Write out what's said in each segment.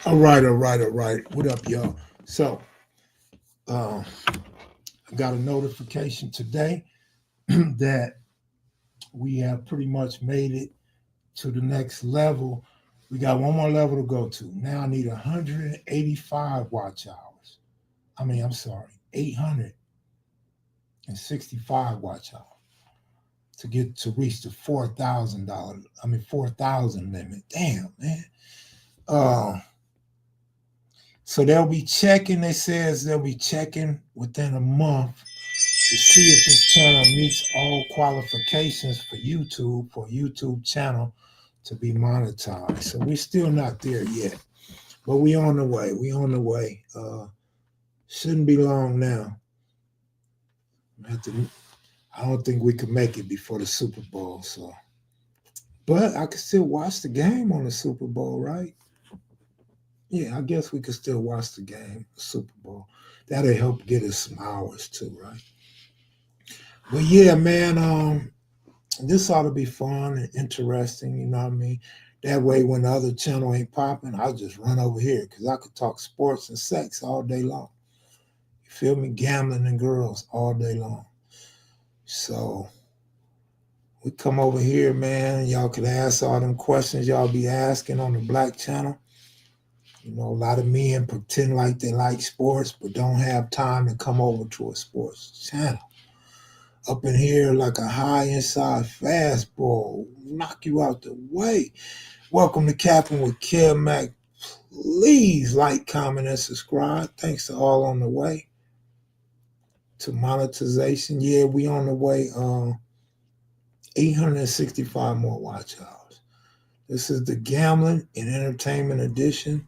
All right, all right, all right. What up, y'all? So, uh, I got a notification today that we have pretty much made it to the next level. We got one more level to go to. Now I need 185 watch hours. I'm sorry, 865 watch hours to get to reach the $4,000. 4,000 limit. Damn, man. Uh, so they'll be checking. It says they'll be checking within a month to see if this channel meets all qualifications for YouTube channel to be monetized. So we're still not there yet, but we on the way. We on the way. Shouldn't be long now. I don't think we could make it before the Super Bowl. So, but I could still watch the game on the Super Bowl, right? Yeah, I guess we could still watch the game, the Super Bowl. That'll help get us some hours too, right? But yeah, man. This ought to be fun and interesting, you know what I mean? That way, when the other channel ain't popping, I'll just run over here because I could talk sports and sex all day long. You feel me? Gambling and girls all day long. So we come over here, man. Y'all can ask all them questions y'all be asking on the Black channel. You know, a lot of men pretend like they like sports, but don't have time to come over to a sports channel. Up in here like a high inside fastball, knock you out the way. Welcome to Cappin with Kev Mac. Please like, comment, and subscribe. Thanks to all on the way to monetization. Yeah, we on the way. 865 more watch hours. This is the gambling and entertainment edition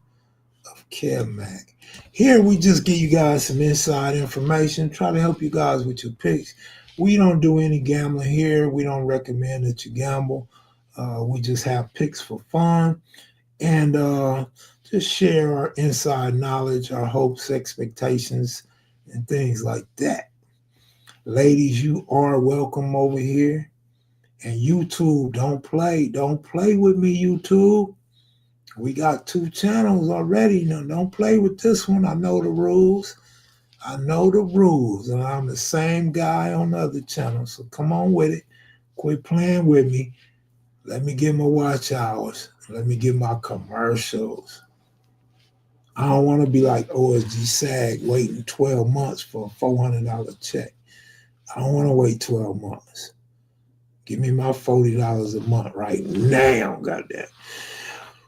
of Kev Mac. Here we just give you guys some inside information, try to help you guys with your picks. We don't do any gambling here. We don't recommend that you gamble. We just have picks for fun and just share our inside knowledge, our hopes, expectations, and things like that. Ladies, you are welcome over here. And YouTube, don't play with me, YouTube. We got two channels already. Now, don't play with this one. I know the rules. I know the rules, and I'm the same guy on the other channel. So come on with it. Quit playing with me. Let me get my watch hours. Let me get my commercials. I don't want to be like OSG SAG waiting 12 months for a $400 check. I don't want to wait 12 months. Give me my $40 a month right now, goddamn.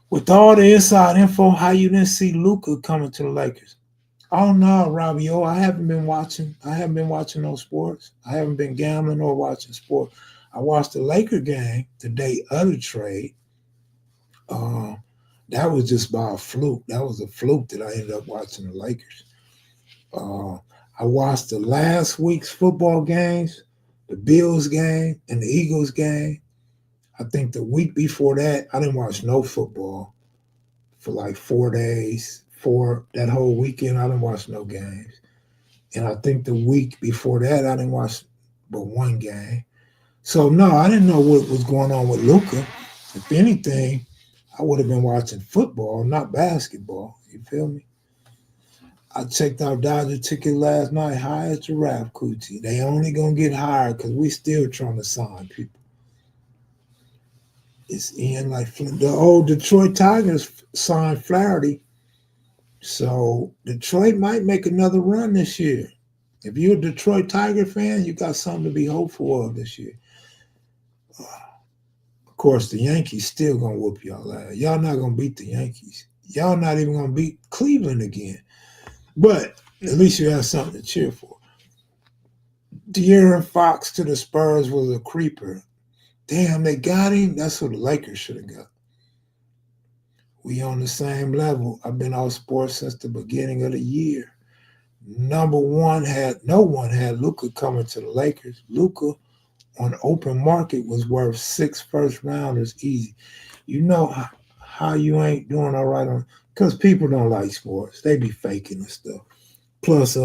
With all the inside info, how you didn't see Luca coming to the Lakers? Oh no, Robbie O, I haven't been watching. I haven't been watching no sports. I haven't been gambling or watching sports. I watched the Laker game the day of the trade. Uh, that was just by a fluke. That was a fluke that I ended up watching the Lakers. Uh, I watched the last week's football games, the Bills game and the Eagles game. I think the week before that, I didn't watch no football for like 4 days. For that whole weekend, I didn't watch no games. And I think the week before that, I didn't watch but one game. So no, I didn't know what was going on with Luca. If anything, I would have been watching football, not basketball. You feel me? I checked out Dodger ticket last night, high as giraffe coochie. They only gonna get higher because we still trying to sign people. It's in like the old Detroit Tigers signed Flaherty, so Detroit might make another run this year. If you're a Detroit Tiger fan, you got something to be hopeful of this year. Of course, the Yankees still gonna whoop y'all ass. Y'all not gonna beat the Yankees. Y'all not even gonna beat Cleveland again. But at least you have something to cheer for. De'Aaron Fox to the Spurs was a creeper. Damn, they got him. That's what the Lakers should have got. We on the same level. I've been off sports since the beginning of the year. No one had Luca coming to the Lakers. Luca on open market was worth 6 first rounders easy. You know how you ain't doing all right on because people don't like sports. They be faking and stuff. Plus,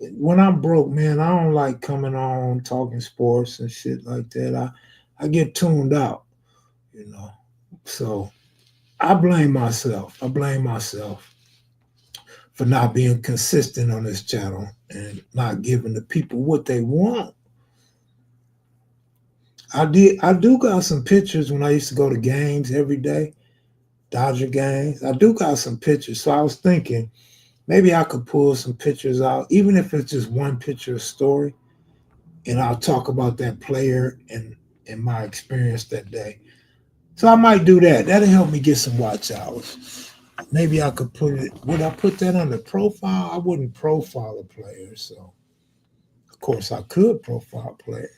when I'm broke, man, I don't like coming on talking sports and shit like that. I get tuned out, you know. So I blame myself. I blame myself for not being consistent on this channel and not giving the people what they want. I do got some pictures when I used to go to games every day, Dodger games. I do got some pictures. So I was thinking maybe I could pull some pictures out, even if it's just one picture of story, and I'll talk about that player and my experience that day. So I might do that. That'll help me get some watch hours. Maybe I could put it. Would I put that on the profile? I wouldn't profile a player, so of course I could profile a player.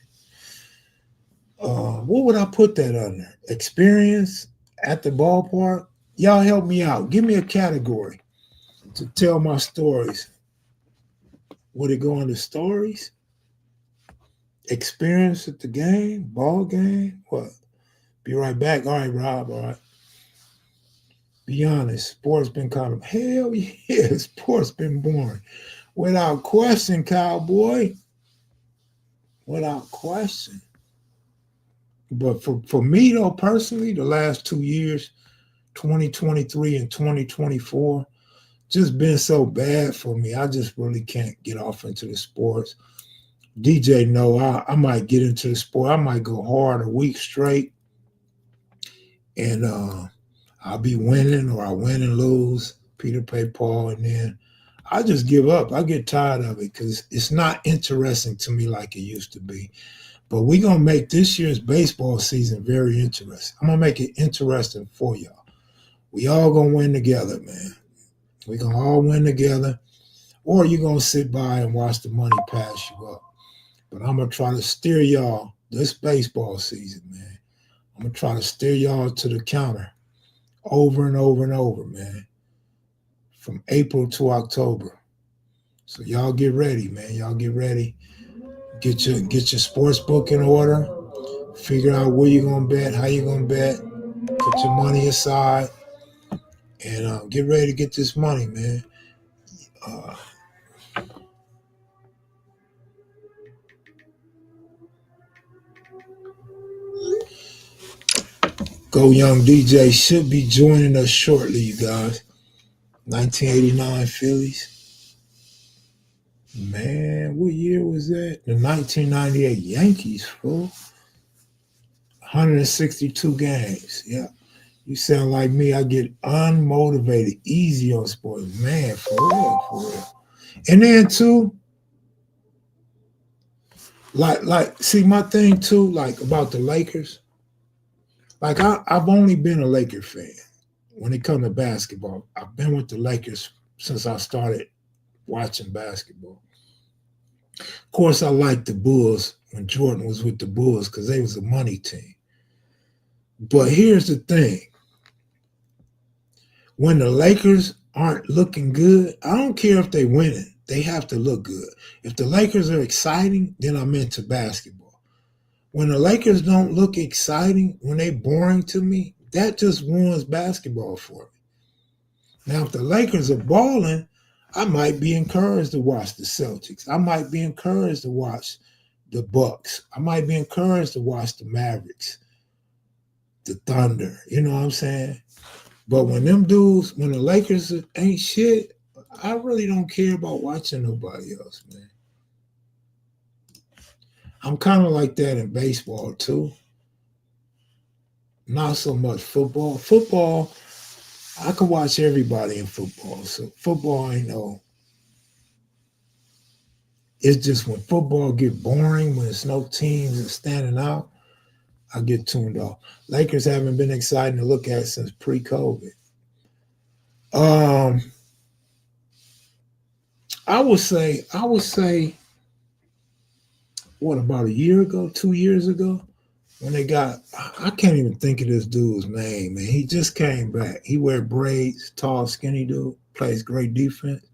What would I put that under? Experience at the ballpark? Y'all help me out. Give me a category to tell my stories. Would it go under stories? Experience at the game? Ball game? What? Be right back. All right, Rob. All right. Be honest. Sports been kind of hell yeah. Sports been boring. Without question, cowboy. Without question. But for me though, personally, the last 2 years, 2023 and 2024, just been so bad for me. I just really can't get off into the sports. DJ, no, I might get into the sport. I might go hard a week straight, and I'll be winning or I win and lose. Peter pay Paul, and then I just give up. I get tired of it because it's not interesting to me like it used to be. But we're going to make this year's baseball season very interesting. I'm going to make it interesting for y'all. We all going to win together, man. We're going to all win together. Or you're going to sit by and watch the money pass you up. But I'm going to try to steer y'all this baseball season, man. I'm going to try to steer y'all to the counter over and over and over, man, from April to October. So y'all get ready, man. Y'all get ready. Get your sports book in order. Figure out where you're gonna bet, how you're gonna bet. Put your money aside, and get ready to get this money, man. Uh, Go Young DJ should be joining us shortly, you guys. 1989 Phillies. Man, what year was that? The 1998 Yankees, fool. 162 games. Yeah. You sound like me. I get unmotivated easy on sports. Man, for real, for real. And then too, see my thing too, like about the Lakers. Like I've only been a Laker fan when it comes to basketball. I've been with the Lakers since I started watching basketball. Of course, I liked the Bulls when Jordan was with the Bulls because they was a money team. But here's the thing. When the Lakers aren't looking good, I don't care if they winning. They have to look good. If the Lakers are exciting, then I'm into basketball. When the Lakers don't look exciting, when they boring to me, that just ruins basketball for me. Now, if the Lakers are balling, I might be encouraged to watch the Celtics. I might be encouraged to watch the Bucks. I might be encouraged to watch the Mavericks, the Thunder. You know what I'm saying? But when the Lakers ain't shit, I really don't care about watching nobody else, man. I'm kind of like that in baseball too. Not so much football. Football, I can watch everybody in football. So football ain't no. It's just when football get boring, when it's no teams are standing out, I get tuned off. Lakers haven't been exciting to look at since pre-COVID. I would say, what, about a year ago, 2 years ago, when they got, I can't even think of this dude's name, man. He just came back. He wear braids, tall, skinny dude, plays great defense.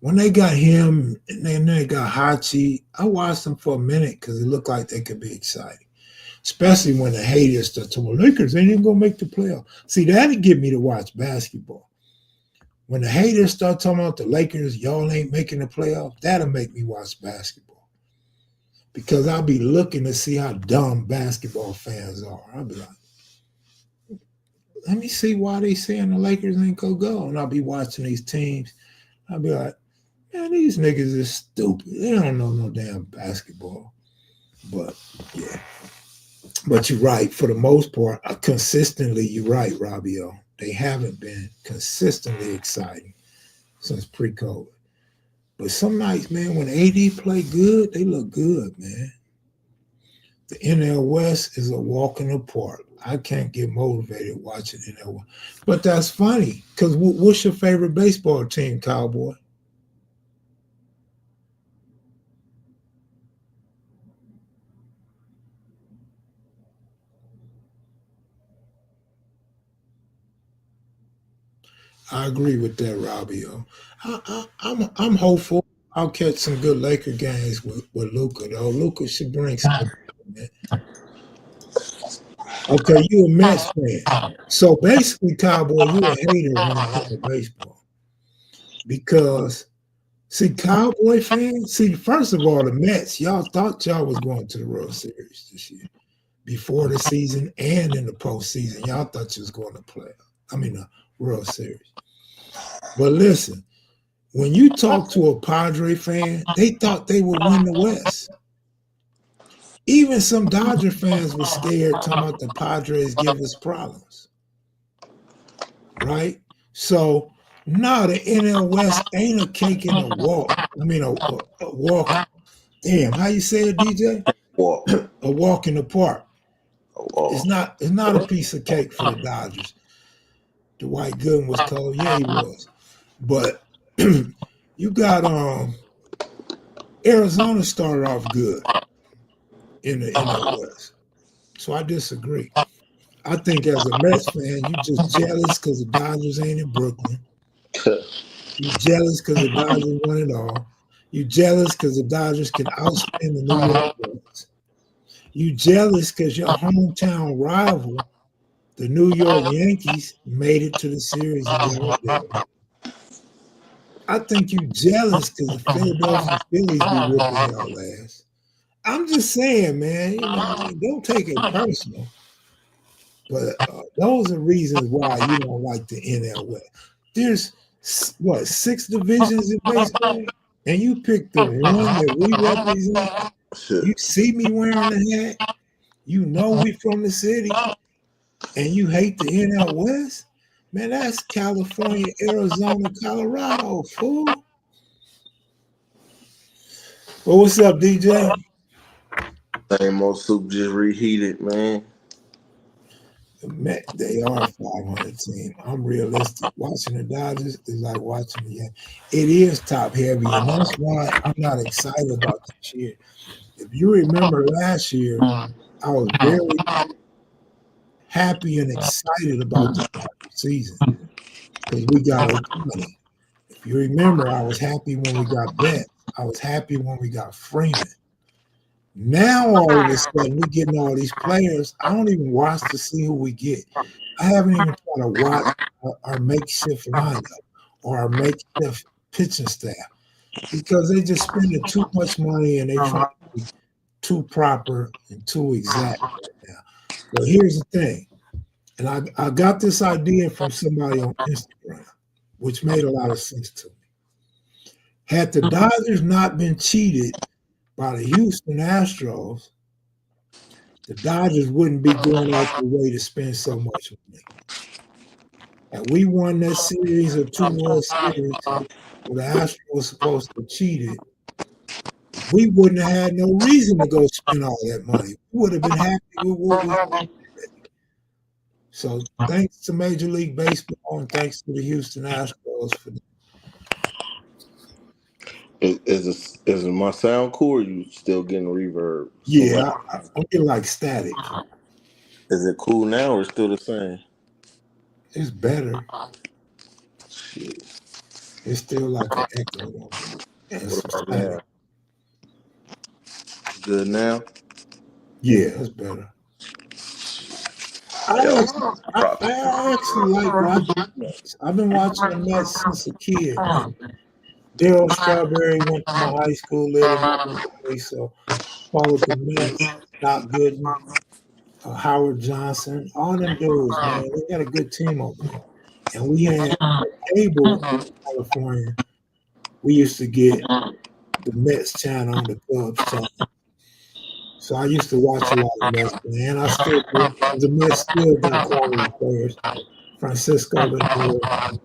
When they got him and then they got Hachi, I watched them for a minute because it looked like they could be exciting. Especially when the haters start talking, Lakers ain't even going to make the playoff. See, that'd get me to watch basketball. When the haters start talking about the Lakers, y'all ain't making the playoff, that'll make me watch basketball. Because I'll be looking to see how dumb basketball fans are. I'll be like, let me see why they saying the Lakers ain't gonna go. And I'll be watching these teams. I'll be like, man, these niggas is stupid. They don't know no damn basketball. But yeah. But you're right. For the most part, consistently, you're right, Robbio. They haven't been consistently exciting since pre-COVID. But some nights, man, when AD play good, they look good, man. The NL West is a walk in the park. I can't get motivated watching NL West. But that's funny, because what's your favorite baseball team, Cowboy? I agree with that, Robbio. I'm hopeful. I'll catch some good Laker games with Luca, though. Luca should bring something, man. Okay, you a Mets fan. So basically, Cowboy, you a hater when it comes to baseball. Because, see, Cowboy fans, see, first of all, the Mets, y'all thought y'all was going to the World Series this year. Before the season and in the postseason, y'all thought you was going to play. The World Series. But listen, when you talk to a Padre fan, they thought they would win the West. Even some Dodger fans were scared, talking about the Padres give us problems. Right? So, no, the NL West ain't a cake in a walk. A walk. Damn, how you say it, DJ? Walk. A walk in the park. Oh, It's not a piece of cake for the Dodgers. Dwight Gooden was cold. Yeah, he was. But you got Arizona started off good in the NL West. So I disagree. I think as a Mets fan, you just jealous because the Dodgers ain't in Brooklyn. You jealous because the Dodgers won it all. You jealous because the Dodgers can outspin the New York Yankees. You jealous because your hometown rival, the New York Yankees, made it to the series and y'all didn't. I think you jealous because the Philadelphia Phillies be whooping y'all ass. I'm just saying, man, don't take it personal. But those are reasons why you don't like the NL West. There's, what, 6 divisions in baseball? And you pick the one that we represent. You see me wearing the hat. You know we from the city. And you hate the NL West? Man, that's California, Arizona, Colorado, fool. Well, what's up, DJ? same old soup, just reheated, man. They are a 500 team. I'm realistic. Watching the Dodgers is like watching the Yankees. It is top heavy, and that's why I'm not excited about this year. If you remember last year, I was very happy and excited about the season because we got Otani. If you remember, I was happy when we got Betts. I was happy when we got Freeman. Now all of a sudden we're getting all these players. I don't even watch to see who we get. I haven't even tried to watch our makeshift lineup or our makeshift pitching staff because they just spending too much money and they trying to be too proper and too exact right now. But here's the thing, and I got this idea from somebody on Instagram, which made a lot of sense to me. Had the Dodgers not been cheated by the Houston Astros, the Dodgers wouldn't be going out their way to spend so much money. And we won that series or 2 World Series where the Astros was supposed to cheat it. We wouldn't have had no reason to go spend all that money. We would have been happy with what we had. So thanks to Major League Baseball and thanks to the Houston Astros for that. Is my sound cool or you still getting reverb? Yeah, I'm getting like static. Is it cool now or still the same? It's better. Shit. It's still like an echo though. And some static. Good now? Yeah, it's better. I actually like watching the Mets. I've been watching the Mets since a kid, man. Darryl Strawberry went to my high school, lived in Illinois, so followed the Mets. Doc Gooden, Howard Johnson, all them dudes, man. We got a good team over there. And we had cable in California. We used to get the Mets channel and the Cubs channel. So I used to watch a lot of Mets, man. I still do. The Mets still got quality players. Francisco Lindor,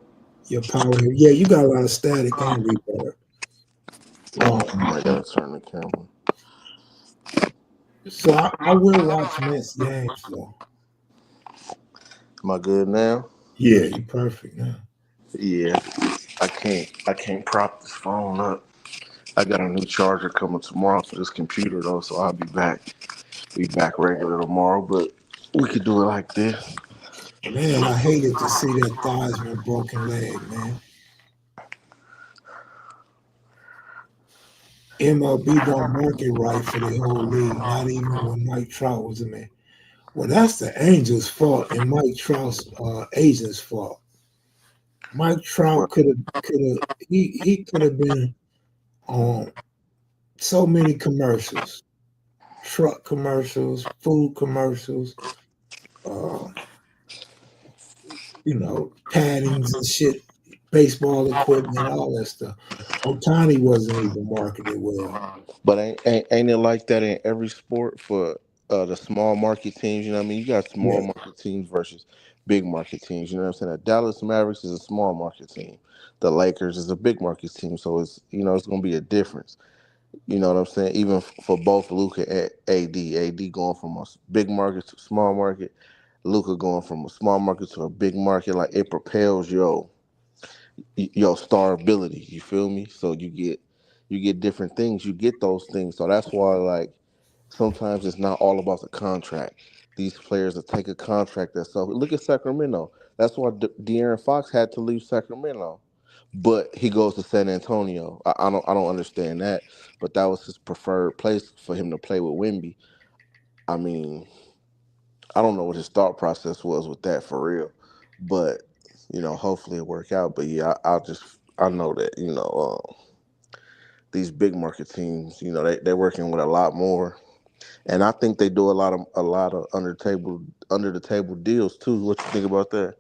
your power. Yeah, you got a lot of static and reverb. Um, I gotta turn the camera. so I will watch Mets games though. Am I good now? Yeah, you perfect now. Yeah. I can't prop this phone up. I got a new charger coming tomorrow for this computer though, so I'll be back regular tomorrow, but we could do it like this. Man, I hated to see that Theismann broken leg, man. MLB don't market right for the whole league, not even when Mike Trout was in there. Well, that's the Angels' fault and Mike Trout's agent's fault. Mike Right. Trout could have he could have been on so many commercials, truck commercials, food commercials, uh, paddings and shit, baseball equipment, all that stuff. Otani wasn't even marketed well. But ain't it like that in every sport for the small market teams? You know what I mean? You got small Yeah, market teams versus big market teams. You know what I'm saying? The Dallas Mavericks is a small market team. The Lakers is a big market team. So it's gonna be a difference. You know what I'm saying? Even for both Luca and AD. AD going from a big market to small market. Luca going from a small market to a big market. Like it propels your star ability. You feel me? So you get different things. You get those things. So that's why like sometimes it's not all about the contract. These players that take a contract that's so look at Sacramento. That's why De'Aaron Fox had to leave Sacramento, but he goes to San Antonio. I don't understand that, but that was his preferred place for him to play with Wemby. I mean, I don't know what his thought process was with that for real, but hopefully it work out. But yeah, I know that these big market teams, they're working with a lot more. And I think they do a lot of under the table deals too. What you think about that?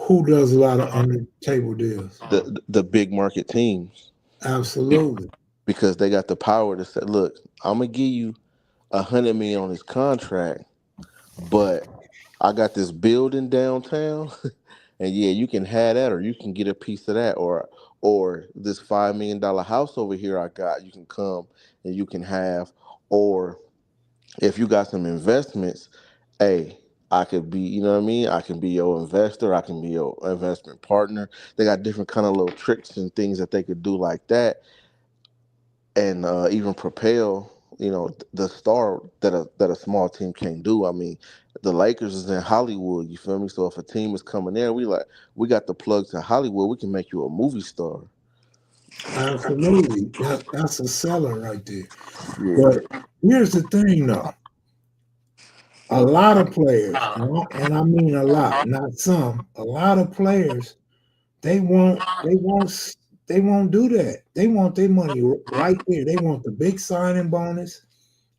who does a lot of under table deals? The big market teams Absolutely. because they got the power to say, look, I'm gonna give you 100 million on this contract, but I got this building downtown, and yeah, you can have that, or you can get a piece of that, or this $5 million house over here I got, you can come and you can have, or if you got some investments, hey, I could be, you know what I mean? I can be your investor. I can be your investment partner. They got different kind of little tricks and things that they could do like that, and even propel, the star that a small team can't do. I mean, the Lakers is in Hollywood. You feel me? So if a team is coming in, we got the plug to Hollywood. We can make you a movie star. Absolutely. That's a seller right there. But Yeah. here's the thing though. A lot of players, and I mean a lot, not some, a lot of players, they won't do that. They want their money right there. They want the big signing bonus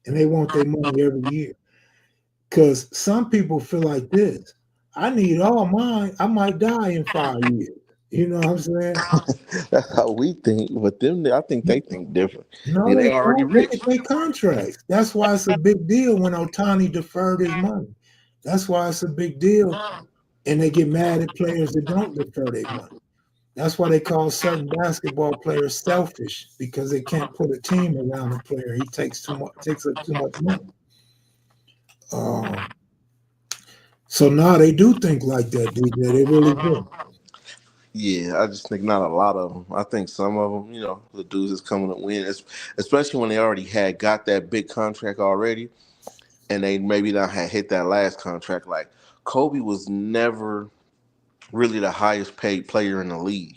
and they want their money every year. Because some people feel like this. I need all mine. I might die in 5 years. You know what I'm saying? That's how we think. But them, I think they think different. No, Yeah, they they already don't. Look rich. at their contracts. That's why it's a big deal when Otani deferred his money. That's why it's a big deal. And they get mad at players that don't defer their money. That's why they call certain basketball players selfish because they can't put a team around a player. He takes up too much money. Um, so now they do think like that, DJ. They really do. Yeah, I just think not a lot of them. I think some of them, the dudes is coming to win, especially when they already had got that big contract already, and they maybe not had hit that last contract. Like Kobe was never really the highest paid player in the league.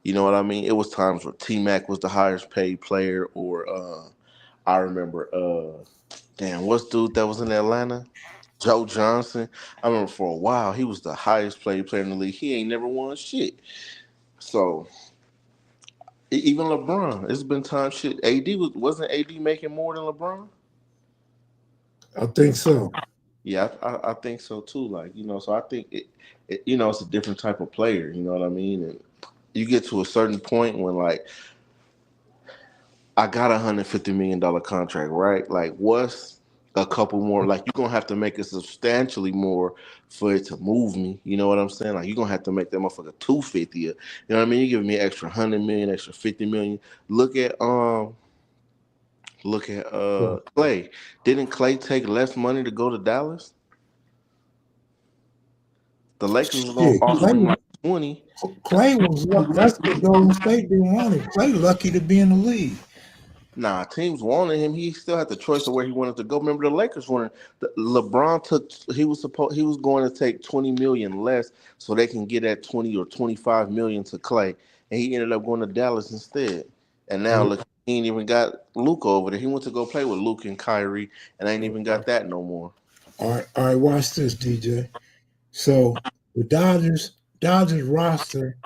You know what I mean? It was times where T Mac was the highest paid player, or I remember, damn, what's dude that was in Atlanta? Joe Johnson. I remember for a while he was the highest paid player in the league. He ain't never won shit. So even LeBron, it's been time shit. AD wasn't AD making more than LeBron? I think so. Yeah, I think so too. Like, so I think it's a different type of player. You know what I mean? And you get to a certain point when like I got $150 million contract, right? Like, what's a couple more? Like, you're gonna have to make it substantially more for it to move me. You know what I'm saying? Like, you're gonna have to make that motherfucker 250. You know what I mean? You giving me extra 100 million, extra 50 million. Look at Clay. Didn't Clay take less money to go to Dallas? The Lakers was gonna Shit, offer him like 20. Clay was that's what Golden State didn't want him. Clay lucky to be in the league. Nah, teams wanted him. He still had the choice of where he wanted to go. Remember, the Lakers wanted LeBron took. He was going to take 20 million less so they can get that 20 or 25 million to Clay, and he ended up going to Dallas instead. And now All look, he ain't even got Luka over there. He went to go play with Luka and Kyrie, and ain't even got that no more. right, watch this, DJ. So the Dodgers roster,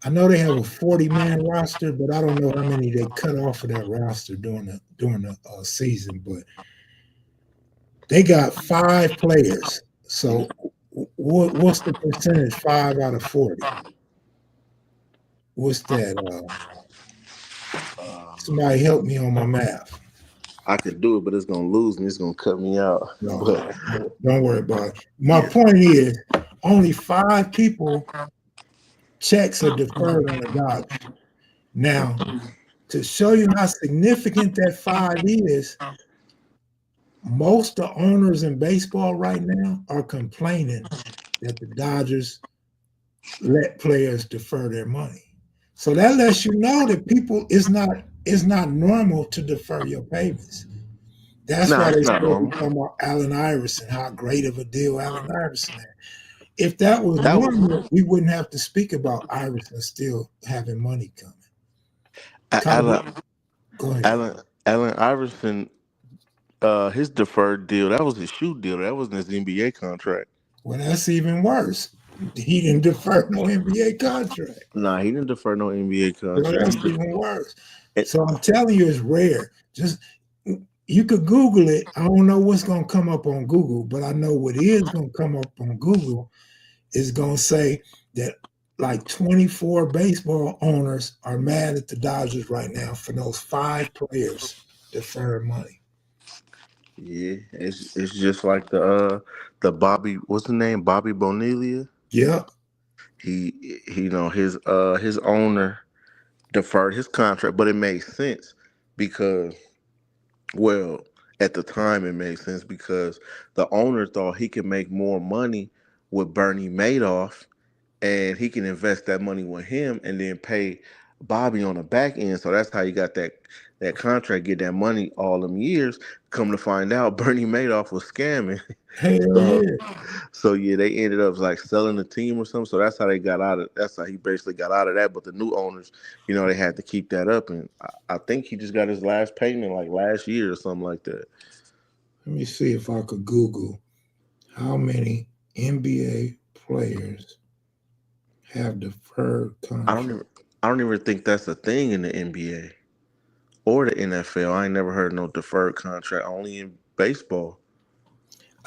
I know they have a 40-man roster, but I don't know how many they cut off of that roster during the season. But they got 5 players. So what's the percentage? 5 out of 40. What's that? Somebody help me on my math. I could do it, but it's gonna lose me. It's gonna cut me out. No, But don't worry about it. My yeah, point is, only 5 people checks are deferred on the Dodgers. Now, to show you how significant that 5 is, most of the owners in baseball right now are complaining that the Dodgers let players defer their money. So that lets you know that people it's not normal to defer your payments. That's nah, why it's they not still be normal. talking about Allen Iverson, how great of a deal Allen Iverson had. If that was That was normal, we wouldn't have to speak about Iverson still having money coming. Allen Kyrie, go ahead. Allen Iverson. His deferred deal, that was his shoe deal. That wasn't his NBA contract. Well, that's even worse. He didn't defer no NBA contract. Nah, he didn't defer no NBA So contract. that's even worse. It, So I'm telling you, it's rare. Just you could Google it. I don't know what's going to come up on Google, but I know what is going to come up on Google is going to say that like 24 baseball owners are mad at the Dodgers right now for those 5 players deferred money. yeah, it's just like the Bobby, what's the name? Bobby Bonilla. Yep. His owner deferred his contract, but it made sense because, well, at the time it made sense because the owner thought he could make more money with Bernie Madoff, and he can invest that money with him and then pay Bobby on the back end. So that's how you got that contract, get that money all them years. Come to find out, Bernie Madoff was scamming. Hell So, yeah. so yeah, they ended up like selling the team or something. So that's how they got out of. That's how he basically got out of that. But the new owners, they had to keep that up, and I think he just got his last payment like last year or something like that. Let me see if I could Google how many NBA players have deferred I don't contract. even. I don't even think that's a thing in the NBA or the NFL. I ain't never heard no deferred contract. Only in baseball.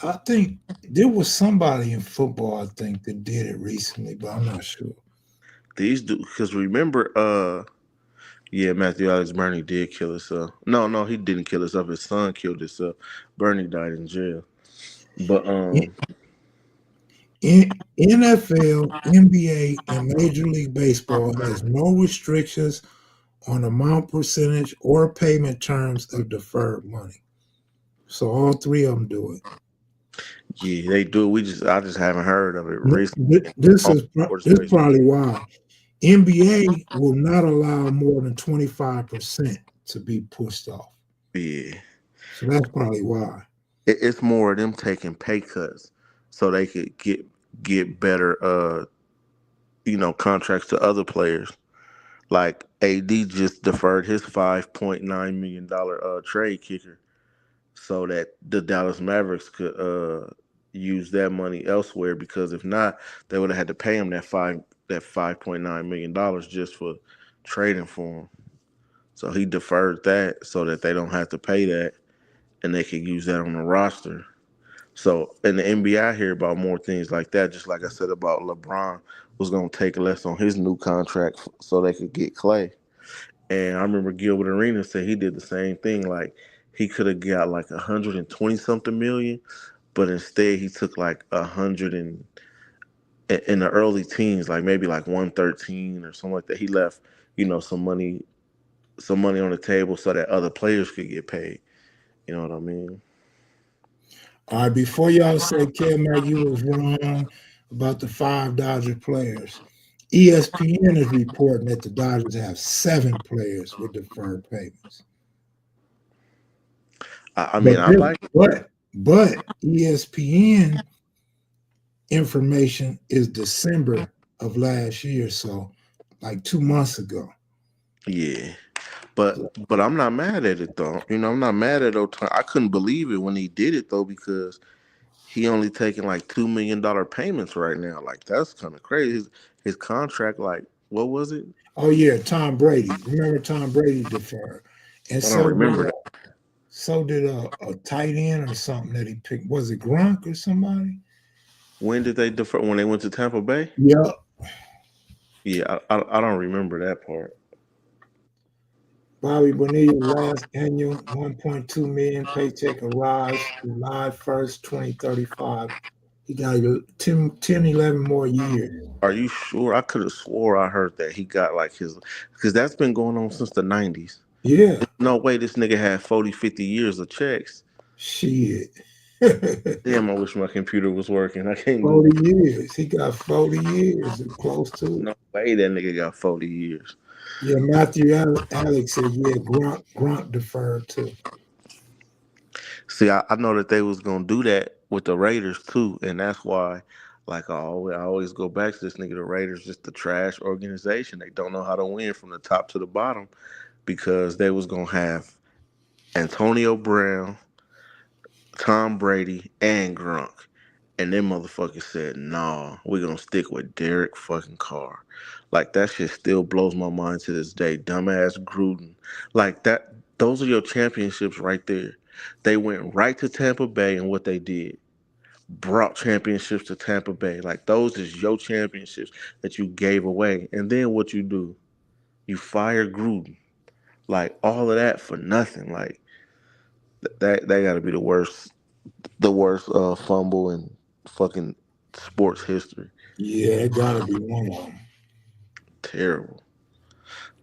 I think there was somebody in football, I think, that did it recently, but I'm not sure. These do because remember, yeah, Matthew Alex Bernie did kill himself. No, he didn't kill himself. His son killed himself. Bernie died in jail. But NFL, NBA, and Major League Baseball has no restrictions on amount, percentage, or payment terms of deferred money. So all 3 of them do it. yeah, they do. I just haven't heard of it recently. This On is sports this baseball. probably why NBA will not allow more than 25% to be pushed off. Yeah, So that's probably why. it's more of them taking pay cuts so they could get better, contracts to other players. Like AD just deferred his $5.9 million trade kicker so that the Dallas Mavericks could use that money elsewhere. Because if not, they would have had to pay him that $5.9 million just for trading for him. So he deferred that so that they don't have to pay that, and they could use that on the roster. So in the NBA, I hear about more things like that. Just like I said about LeBron was going to take less on his new contract so they could get Clay. And I remember Gilbert Arenas said he did the same thing. Like he could have got like 120 something million, but instead he took like 100 and in the early teens, like maybe like 113 or something like that. He left, some money on the table so that other players could get paid. You know what I mean? All right, before y'all say, Kev Mac, you was wrong about the five Dodger players. ESPN is reporting that the Dodgers have seven players with deferred payments. I But mean, I this, like it. but ESPN information is December of last year, so like 2 months ago. Yeah. But I'm not mad at it though. I'm not mad at it. I couldn't believe it when he did it though because he only taking like $2 million payments right now. Like that's kind of crazy. His contract, like what was it? Oh yeah, Tom Brady. Remember Tom Brady deferred, and I don't remember that. so did a tight end or something that he picked. Was it Gronk or somebody? When did they defer? When they went to Tampa Bay? Yeah, Yeah, I don't remember that part. Bobby Bonilla last annual 1.2 million paycheck arrives July 1st, 2035. He got 11 more years. Are you sure? I could have swore I heard that he got like his because that's been going on since the '90s. Yeah, No way, this nigga had 40, 50 years of checks. shit. Damn, I wish my computer was working. I can't Google. 40 years. He got 40 years or close to it. No way that nigga got 40 years. Yeah, Matthew Alex said, yeah, Gronk deferred too. See, I know that they was gonna do that with the Raiders too, and that's why, like I always go back to this nigga. The Raiders just the trash organization. They don't know how to win from the top to the bottom because they was gonna have Antonio Brown, Tom Brady, and Gronk, and them motherfuckers said, "Nah, we're gonna stick with Derek fucking Carr." Like that shit still blows my mind to this day. Dumbass Gruden, like that. Those are your championships right there. They went right to Tampa Bay, and what they did brought championships to Tampa Bay. Like those is your championships that you gave away. And then what you do? You fire Gruden. Like all of that for nothing. Like that got to be the worst fumble in fucking sports history. Yeah, it gotta be one of them. Terrible.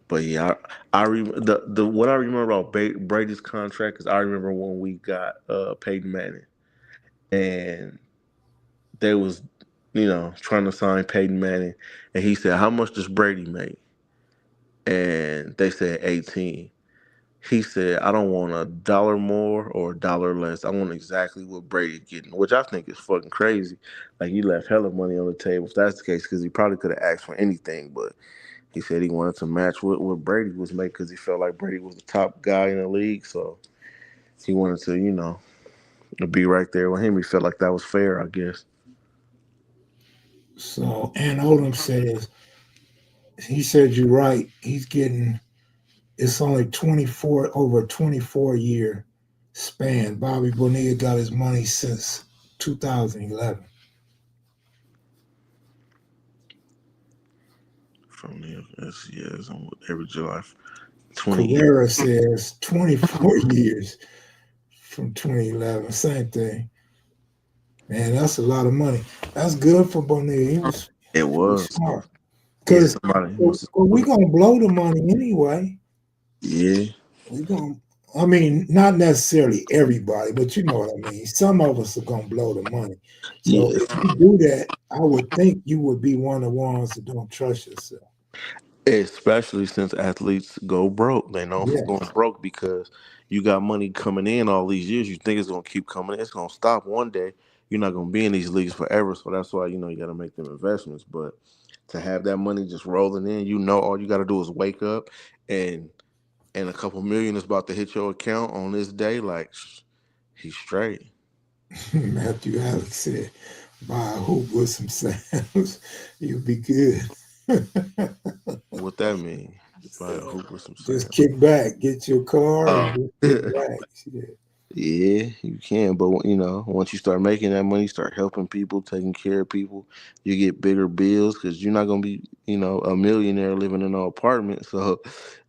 But yeah, the what I remember about Brady's contract is I remember when we got Peyton Manning and they was trying to sign Peyton Manning and he said how much does Brady make and they said 18. He said I don't want a dollar more or a dollar less. I want exactly what Brady's getting, which I think is fucking crazy. Like he left hella money on the table if that's the case because he probably could have asked for anything, but he said he wanted to match what Brady was making because he felt like Brady was the top guy in the league. So he wanted to, be right there with him. He felt like that was fair, I guess. So Ann Odom says, he said you're right. He's getting it's only 24 over a 24-year span. Bobby Bonilla got his money since 2011. From the FSCS on every July, 20 years. Carrera says 24 years from 2011. Same thing. Man, that's a lot of money. That's good for Bonilla. It He was was. smart. Yeah, Because somebody must have. we gonna blow the money anyway. Yeah, We gonna I mean, not necessarily everybody, but you know what I mean. Some of us are gonna blow the money. So yeah. if you do that, I would think you would be one of the ones that don't trust yourself. Especially since athletes go broke. They know for Yes. going broke because you got money coming in all these years. You think it's gonna keep coming in. It's gonna stop one day. You're not gonna be in these leagues forever. So that's why you gotta make them investments. But to have that money just rolling in, all you gotta do is wake up and a couple million is about to hit your account on this day. Like he's straight. Matthew Alex said, buy a hoop with some sounds. You'll be good. What that mean? Buy a So hoop with some just sand. kick back, get your car and Oh, just kick back. Shit. Yeah, you can, but once you start making that money, start helping people, taking care of people, you get bigger bills because you're not gonna be, a millionaire living in an apartment. So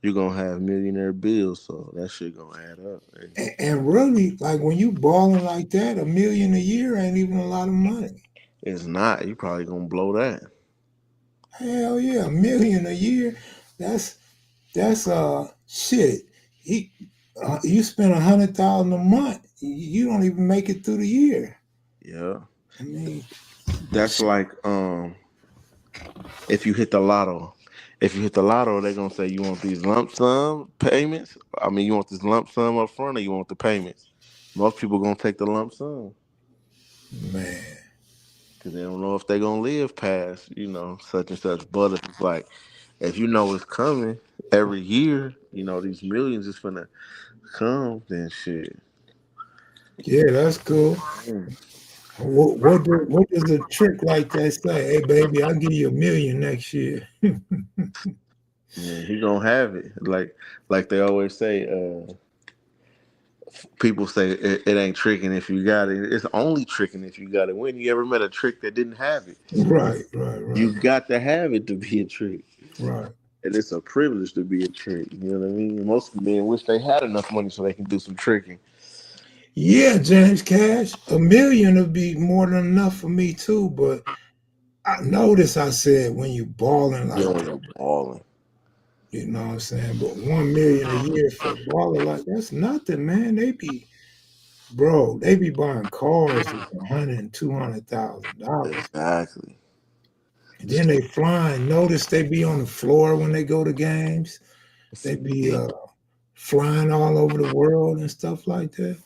you're gonna have millionaire bills. So that shit gonna add up. Hey, And really, like when you balling like that, 1 million a year ain't even a lot of money. it's not. You probably gonna blow that. Hell yeah, 1 million a year. That's shit. He, you spend 100,000 a month, you don't even make it through the year. Yeah, I mean, that's like if you hit the lotto. If you hit the lotto, they're gonna say you want these lump sum payments. I mean, you want this lump sum up front, or you want the payments. Most people gonna take the lump sum. man, Because they don't know if they're gonna live past, such and such. But if it's like, if you know it's coming every year, these millions is gonna come, then shit. yeah, that's cool. Mm. What does a trick like that say? Hey, baby, I'll give you 1 million next year. Yeah, he gonna have it. Like they always say, people say it ain't tricking if you got it. It's only tricking if you got it. When you ever met a trick that didn't have it? Right, right, right, You got to have it to be a trick. right. And it's a privilege to be a trick. You know what I mean? Most men wish they had enough money so they can do some tricking. Yeah, James Cash, 1 million would be more than enough for me too. But I notice I said when you balling You like know, that, you're balling. you know what I'm saying? But 1 million a year for a baller like that's nothing, man. They be buying cars that's 100 and 200,000 dollars. Exactly. And then they flying. Notice they be on the floor when they go to games. They be flying all over the world and stuff like that.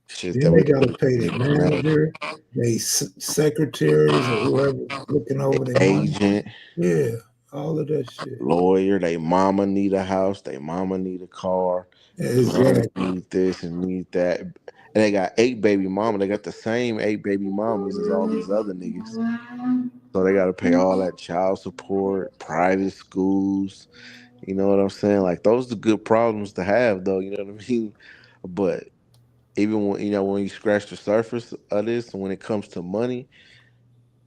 Shit Then that they make got to pay me their mad. manager, their secretaries, or whoever looking over their money. Agent, Yeah, all of that shit. lawyer, they mama need a house, they mama need a car, mama Exactly. need this and need that. And they got 8 baby mama. They got the same 8 baby mamas as all these other niggas. So they gotta pay all that child support, private schools. You know what I'm saying? Like those are good problems to have though, you know what I mean? But even when you scratch the surface of this, when it comes to money,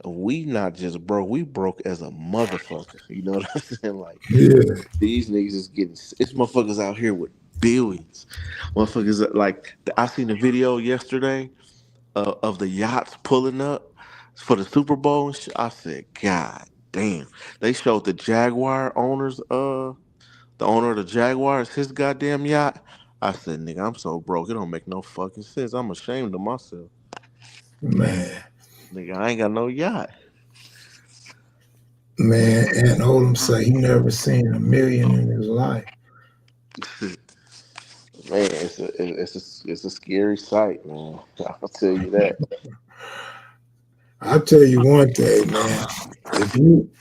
we not just broke, we broke as a motherfucker. You know what I'm saying? Like Yeah, these niggas is getting it's motherfuckers out here with billions. Motherfuckers like I seen a video yesterday of the yachts pulling up for the Super Bowl and shit. I said, God damn. They showed the Jaguar owners, the owner of the Jaguars, his goddamn yacht. I said, nigga, I'm so broke. It don't make no fucking sense. I'm ashamed of myself. man, Nigga, I ain't got no yacht. man. And Oldham say he never seen 1 million in his life. Man, it's a scary sight, man. I'll tell you that. I'll tell you one thing, man.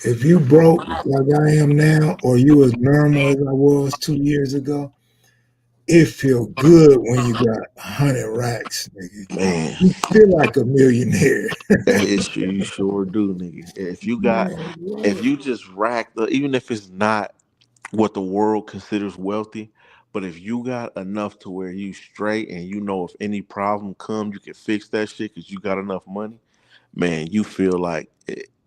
If you broke like I am now, or you as normal as I was 2 years ago, it feel good when you got 100 racks, nigga. Man, You feel like a millionaire. that is you sure do, nigga. Man, If what? you just rack the, even if it's not what the world considers wealthy, but if you got enough to where you straight and you know if any problem comes, you can fix that shit because you got enough money, man, you feel like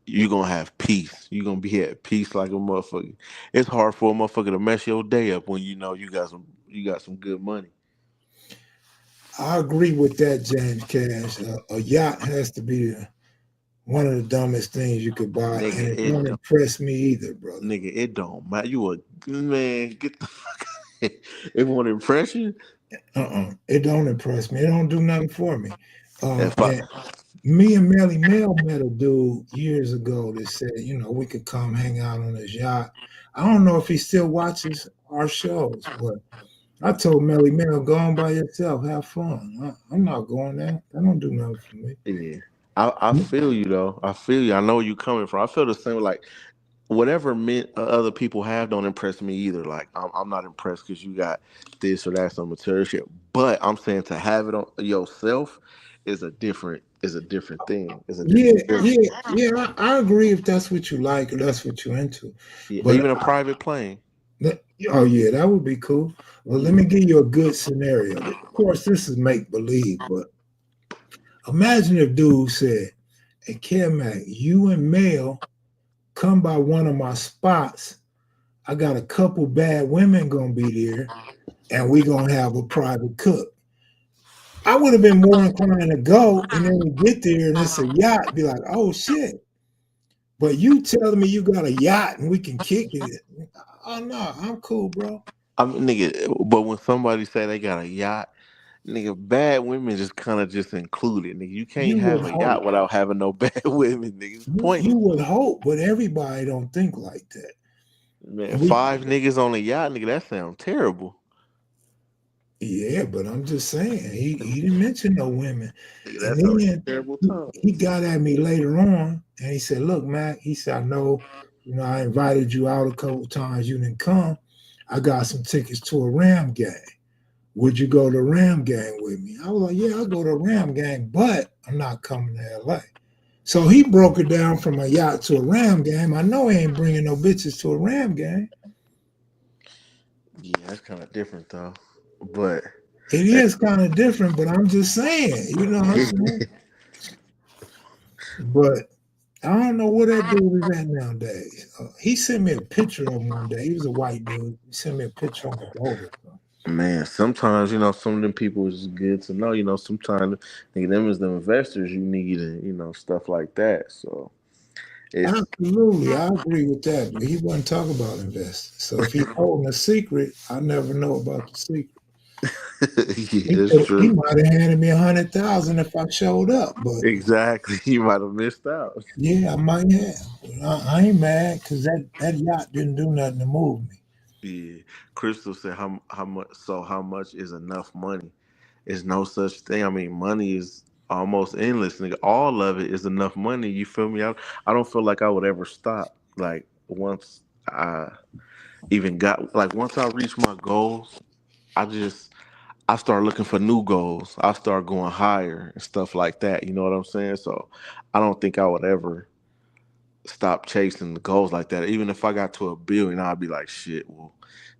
you gonna have peace. You gonna be at peace like a motherfucker. It's hard for a motherfucker to mess your day up when you know you got some good money. I agree with that, James Cash. A yacht has to be one of the dumbest things you could buy, and Nigga, it don't impress me either, brother. it don't matter. You a man, get the fuck. It won't impress you. It don't impress me. It don't do nothing for me. If I, And me and Melly Mel met a dude years ago that said, we could come hang out on his yacht. I don't know if he still watches our shows, but I told Melly Mel, go on by yourself, have fun. I'm not going there. That don't do nothing for me. yeah, I feel you though. I feel you. I know where you coming from. I feel the same. Like whatever men, other people have don't impress me either. Like I'm not impressed because you got this or that some material shit. But I'm saying to have it on yourself is a different thing. It's a Yeah, different feeling. yeah, yeah. I agree if that's what you like or that's what you're into. Yeah, But even a private plane. Oh yeah, that would be cool. Well, let Yeah. me give you a good scenario. Of course, this is make believe, but imagine if dude said, "Hey, Kev Mac, you and Mel come by one of my spots. I got a couple bad women gonna be there, and we gonna have a private cook." I would have been more inclined to go, and then we get there and it's a yacht. Be like, "Oh shit!" But you telling me you got a yacht and we can kick it? Oh no, I'm cool, bro. I mean, nigga, but when somebody say they got a yacht, nigga, bad women just kind of just included. Nigga, you can't You would have a yacht hope. without having no bad women. Nigga, it's You pointless. would hope, but everybody don't think like that. Man, We, five niggas on a yacht, nigga, that sounds terrible. yeah, but I'm just saying he didn't mention no women, Nigga, and that sounds like then a terrible he, time. he got at me later on, and he said, "Look, Mac," he said, "I know, I invited you out a couple times, you didn't come. I got some tickets to a Ram game. Would you go to Ram game with me?" I was like, "Yeah, I'll go to a Ram game, but I'm not coming to LA." So he broke it down from a yacht to a Ram game. I know he ain't bringing no bitches to a Ram game. Yeah, that's kind of different though. But It that, is kind of different, but I'm just saying, you know what I'm saying? But I don't know where that dude is at nowadays. He sent me a picture of him one day. He was a white dude. He sent me a picture on a boat or something. man, sometimes some of them people is good to know. Sometimes nigga, them is the investors you need, and stuff like that. So it's Absolutely, I agree with that. But he wasn't talking about investing. So if he's holding a secret, I never know about the secret. yeah, it's He true. might have handed me 100,000 if I showed up, but Exactly, you might have missed out. yeah, I might have. But I ain't mad because that yacht didn't do nothing to move me. Yeah, Crystal said how much. So how much is enough money? There's no such thing. I mean, money is almost endless. Nigga. All of it is enough money. You feel me? I don't feel like I would ever stop. Like once I even got once I reach my goals, I just I start looking for new goals. I start going higher and stuff like that. You know what I'm saying? So I don't think I would ever stop chasing the goals like that. Even if I got to 1 billion, I'd be like, shit, well,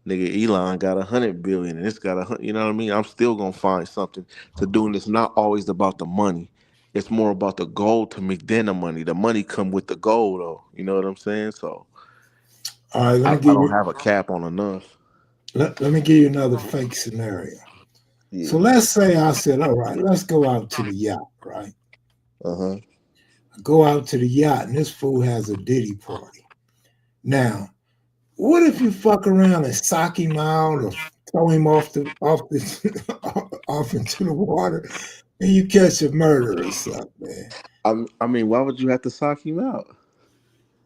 nigga, Elon got 100 billion and it's got 100. You know what I mean? I'm still gonna find something to do, and it's not always about the money. It's more about the goal to me than the money. The money come with the goal, though. You know what I'm saying? So All right, I don't have a cap on enough. let me give you another fake scenario. So Yeah. let's say I said, all right, let's go out to the yacht, right? Uh huh. I go out to the yacht and this fool has a Diddy party. Now, what if you fuck around and sock him out or throw him off off into the water and you catch a murder or something, man? I mean, why would you have to sock him out?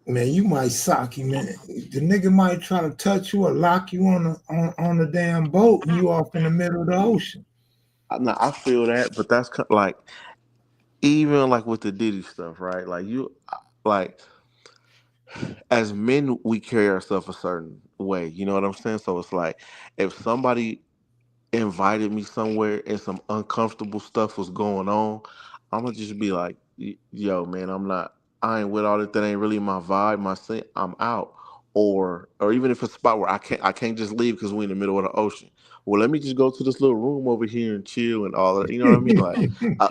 Man, you might sock him, man. The nigga might try to touch you or lock you on the damn boat and you off in the middle of the ocean. Nah, I feel that, but that's like even like with the Diddy stuff, right? Like as men, we carry ourselves a certain way. You know what I'm saying? So it's like if somebody invited me somewhere and some uncomfortable stuff was going on, I'm gonna just be like, "Yo, man, I ain't with all that. That ain't really my vibe. My scene. I'm out." Or even if it's a spot where I can't just leave because we're in the middle of the ocean. Well, let me just go to this little room over here and chill and all that. You know what I mean? Like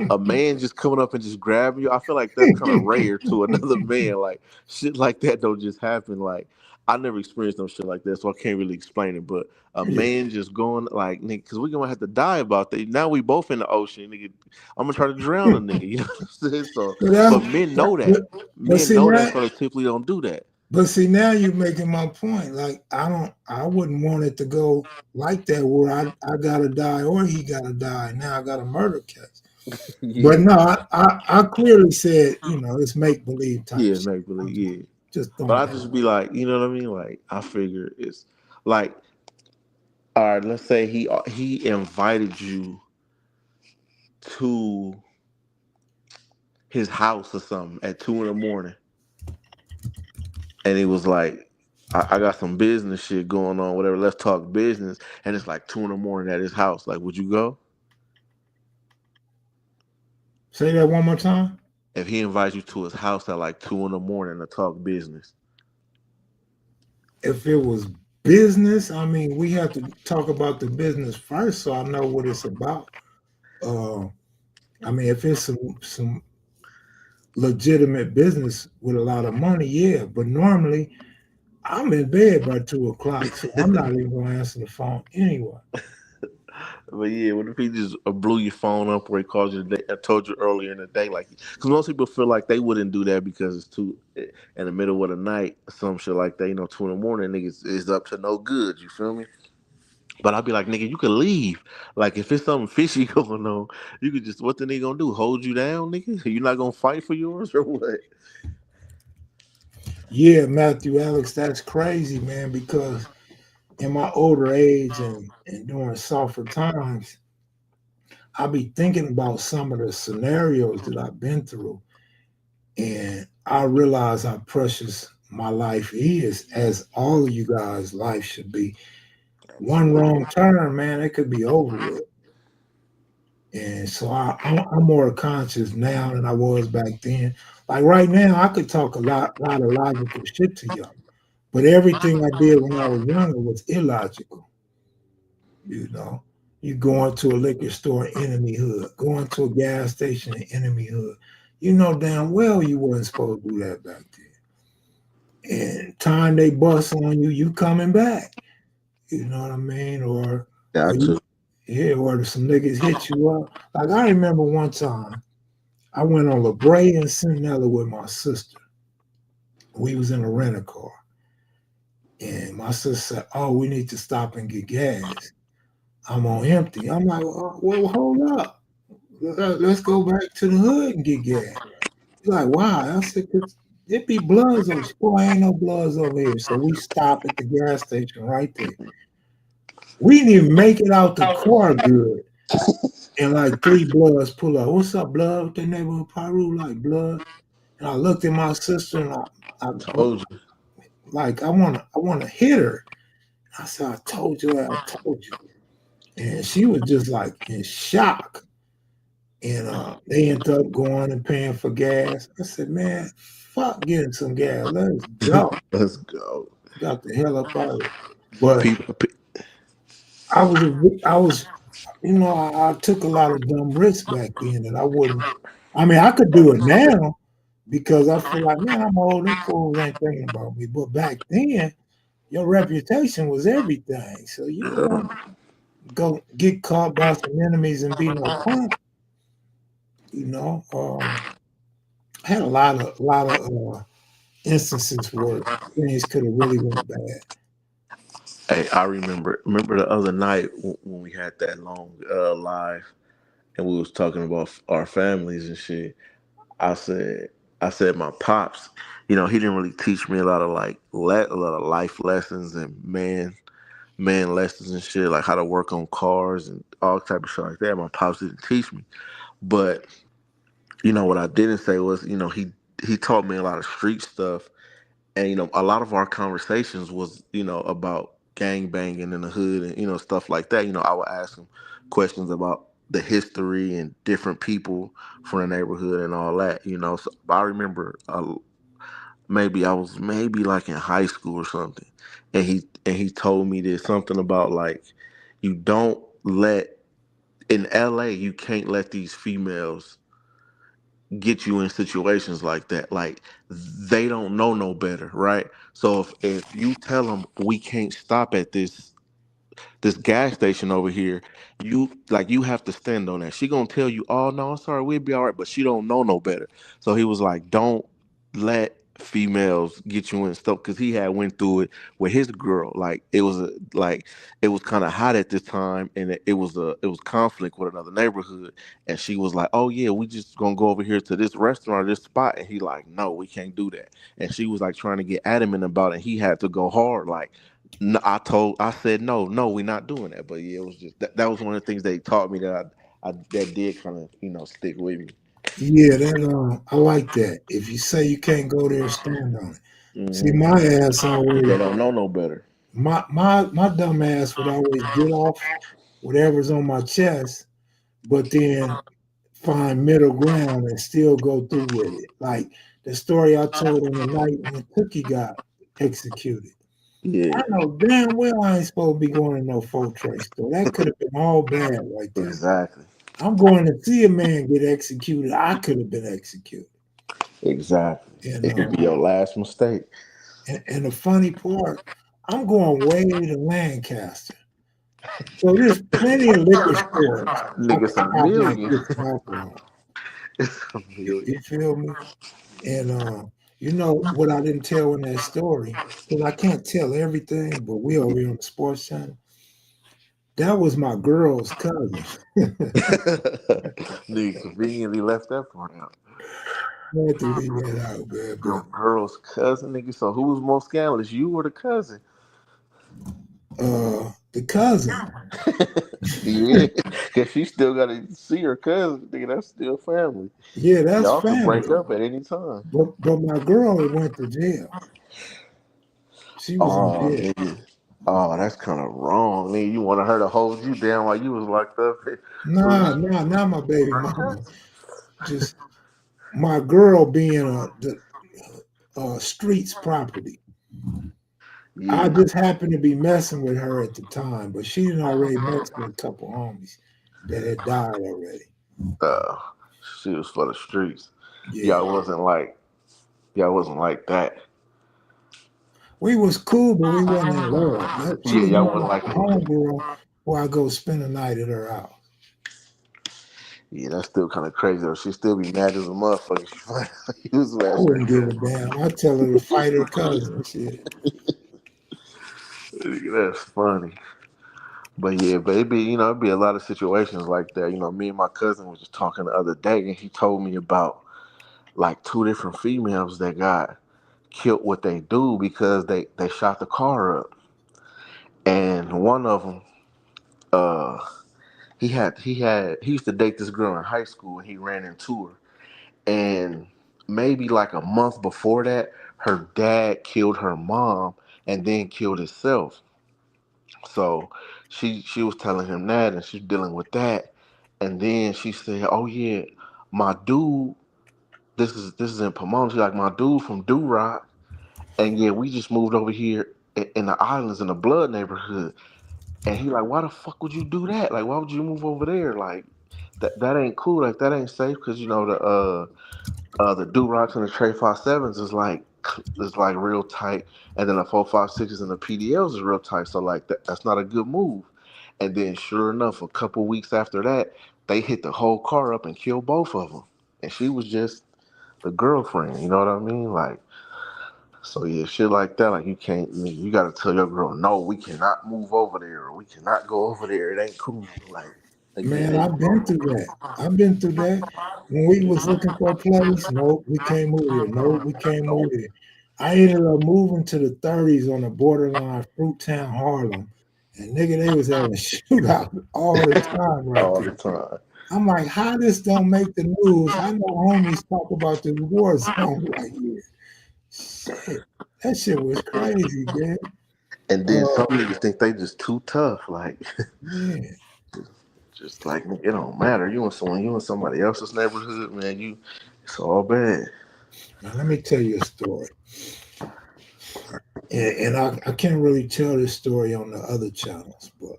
a man just coming up and just grabbing you. I feel like that's kind of rare to another man. Like shit like that don't just happen. Like I never experienced no shit like that, so I can't really explain it. But a Yeah. man just going like nigga, because we're gonna have to die about that. Now we both in the ocean, nigga. I'm gonna try to drown a nigga. You know what I'm saying? So, But, I, but men know but that. but Men see know that, now, so they typically don't do that. now you're making my point. Like I wouldn't want it to go like that where I gotta die or he gotta die. Now I got a murder case. But Yeah, no, I clearly said, it's make believe type yeah, shit. make I'm believe, yeah. just But throwing I that just out. be like, you know what I mean? Like I figure it's like, all right, let's say he invited you to his house or something at 2 in the morning, and he was like, I got some business shit going on, whatever. Let's talk business. And it's like 2 in the morning at his house. Like, would you go Say that one more time. if he invites you to his house at like 2 in the morning to talk business? If it was business. I mean, we have to talk about the business first, so I know what it's about. Uh, I mean, if it's some legitimate business with a lot of money, yeah. But normally, I'm in bed by 2 o'clock, so I'm not even gonna answer the phone anyway. But yeah, what if he just blew your phone up or he called you today? I told you earlier in the day, like, because most people feel like they wouldn't do that because it's too in the middle of the night, some shit like that. 2 in the morning, niggas is up to no good. You feel me? But I'd be like, nigga, you could leave. Like, if it's something fishy going on, you could just, what the nigga gonna do? Hold you down, nigga? You not gonna fight for yours or what? Yeah, Matthew Alex, that's crazy, man. Because in my older age and during softer times, I be thinking about some of the scenarios that I've been through, and I realize how precious my life is, as all of you guys' life should be. One Absolutely. wrong turn, man, it could be over with. And so I'm more conscious now than I was back then. Like right now, I could talk lot of logical shit to y'all, but everything I did when I was younger was illogical. You know, you going to a liquor store, enemy hood, going to a gas station, enemy hood. You know damn well you wasn't supposed to do that back then. And time they bust on you, you coming back. You know what I mean? Or Got you, to. yeah, or some niggas hit you up. Like I remember one time I went on La Brea and Centinela with my sister. We was in a rental car, and my sister said, "Oh, we need to stop and get gas." I'm on empty. I'm like, well, hold up. Let's go back to the hood and get gas. He's like, why? I said, cause it be bloods over. Boy, ain't no bloods over here. So we stop at the gas station right there. We didn't even make it out the car good. And like three bloods pull up. What's up, blood? What the neighborhood Paru like blood? And I looked at my sister and I Told you. like I wanna hit her. I said, I told you, I told you. And she was just like in shock. And they ended up going and paying for gas. I said, man, fuck getting some gas. Let's go. Let's go. Got the hell up out of it. But People, I was, I took a lot of dumb risks back then that I wouldn't. I mean, I could do it now because I feel like, man, I'm old. Them fools ain't thinking about me. But back then, your reputation was everything. So you don't want yeah. to go get caught by some enemies and be no punk. You know, I had a lot of instances where things could have really went bad. Hey, I remember the other night when we had that long live and we was talking about our families and shit. I said I said my pops, he didn't really teach me a lot of like a lot of life lessons and man lessons and shit, like how to work on cars and all type of shit like that. My pops didn't teach me. But what I didn't say was, he taught me a lot of street stuff. And a lot of our conversations was about gang banging in the hood and stuff like that. I would ask him questions about the history and different people from the neighborhood and all that. So I remember maybe I was maybe like in high school or something, and he told me this something about like you don't let in LA you can't let these females get you in situations like that. Like they don't know no better, right? So if you tell them we can't stop at this gas station over here, you have to stand on that. She gonna tell you, oh no, I'm sorry, we'll be all right, but she don't know no better. So he was like, don't let females get you in stuff because he had went through it with his girl. Like it was kind of hot at this time, and it was conflict with another neighborhood, and she was like, oh yeah, we just gonna go over here to this restaurant or this spot, and he like, no, we can't do that. And she was like trying to get adamant about it. And he had to go hard, like no, I said no, no, we're not doing that. But yeah, it was just that was one of the things they taught me that I that did kind of stick with me. Yeah, I like that. If you say you can't go there, stand on it. See, Hmm. my ass always They don't know no better. my dumb ass would always get off whatever's on my chest, but then find middle ground and still go through with it. Like the story I told on the night when Cookie got executed. Yeah, I know damn well I ain't supposed to be going to no full trade store. That could have been all bad right there. exactly. I'm going to see a man get executed. I could have been executed. Exactly. And It could be your last mistake. and the funny part, I'm going way to Lancaster. So there's plenty of liquor stores I Nigga, can it's a stop at and million. get some alcohol. It's a million. You feel me? And you know what I didn't tell in that story, because I can't tell everything, but we over here on the sports channel. That was my girl's cousin. Nigga conveniently left that part out. I had to leave that out, man. Your girl's cousin, nigga. So who was more scandalous, you or the cousin? But the cousin, Yeah, because she still got to see her cousin. Nigga, that's still family. yeah, that's Y'all can break family. up at any time. But my girl went to jail. She was in Oh, jail. nigga. Oh, that's kind of wrong, nigga. You wanted her to hold you down while you was locked up. So Nah, nah, not my baby mama. Just my girl being the streets property. I yeah, just happened to be messing with her at the time, but she didn't already mess with a couple homies that had died already. uh, she was for the streets. Yeah. Y'all wasn't like y'all wasn't like that. We was cool, but we wasn't in love. She Yeah, was y'all more wasn't like like a that. homegirl where I go spend a night at her house. Yeah, that's still kind of crazy though. She still be mad as a motherfucker. She find out you was I messing wouldn't with give a her. damn. I tell her to fight her cousin. Shit. Nigga, that's funny. But yeah, but it'd be a lot of situations like that. Me and my cousin was just talking the other day, and he told me about like two different females that got killed what they do because they shot the car up, and one of them, uh, he used to date this girl in high school, and he ran into her, and maybe like a month before that, her dad killed her mom and then killed himself. So she was telling him that, and she's dealing with that, and then she said, "Oh yeah, my dude, this is in Pomona. She's like my dude from Do Rock, and yeah, we just moved over here in the islands in the Blood neighborhood." And he like, "Why the fuck would you do that? Like, why would you move over there? Like, that ain't cool. Like, that ain't safe because the Do Rocks and the Trey 57s is like real tight, and then the 456s and the PDLs is real tight. So like that's not a good move." And then sure enough, a couple weeks after that, they hit the whole car up and killed both of them. And she was just the girlfriend. You know what I mean? Like, so yeah, shit like that. Like you got to tell your girl, no, we cannot move over there, or we cannot go over there. It ain't cool. Like, Man, again, I've been through that. I've been through that. When we was looking for a place, nope, we can't move here. Nope, we can't move here. I ended up moving to the 30s on the borderline Fruittown, Harlem. And nigga, they was having a shootout all the time right all there. the time. I'm like, how this don't make the news? I know homies talk about this war zone right here. Shit, that shit was crazy, man. And then Uh, some niggas think they just too tough. Like, man, just like it don't matter. You in somebody else's neighborhood, man. It's all bad. now let me tell you a story. And I can't really tell this story on the other channels, but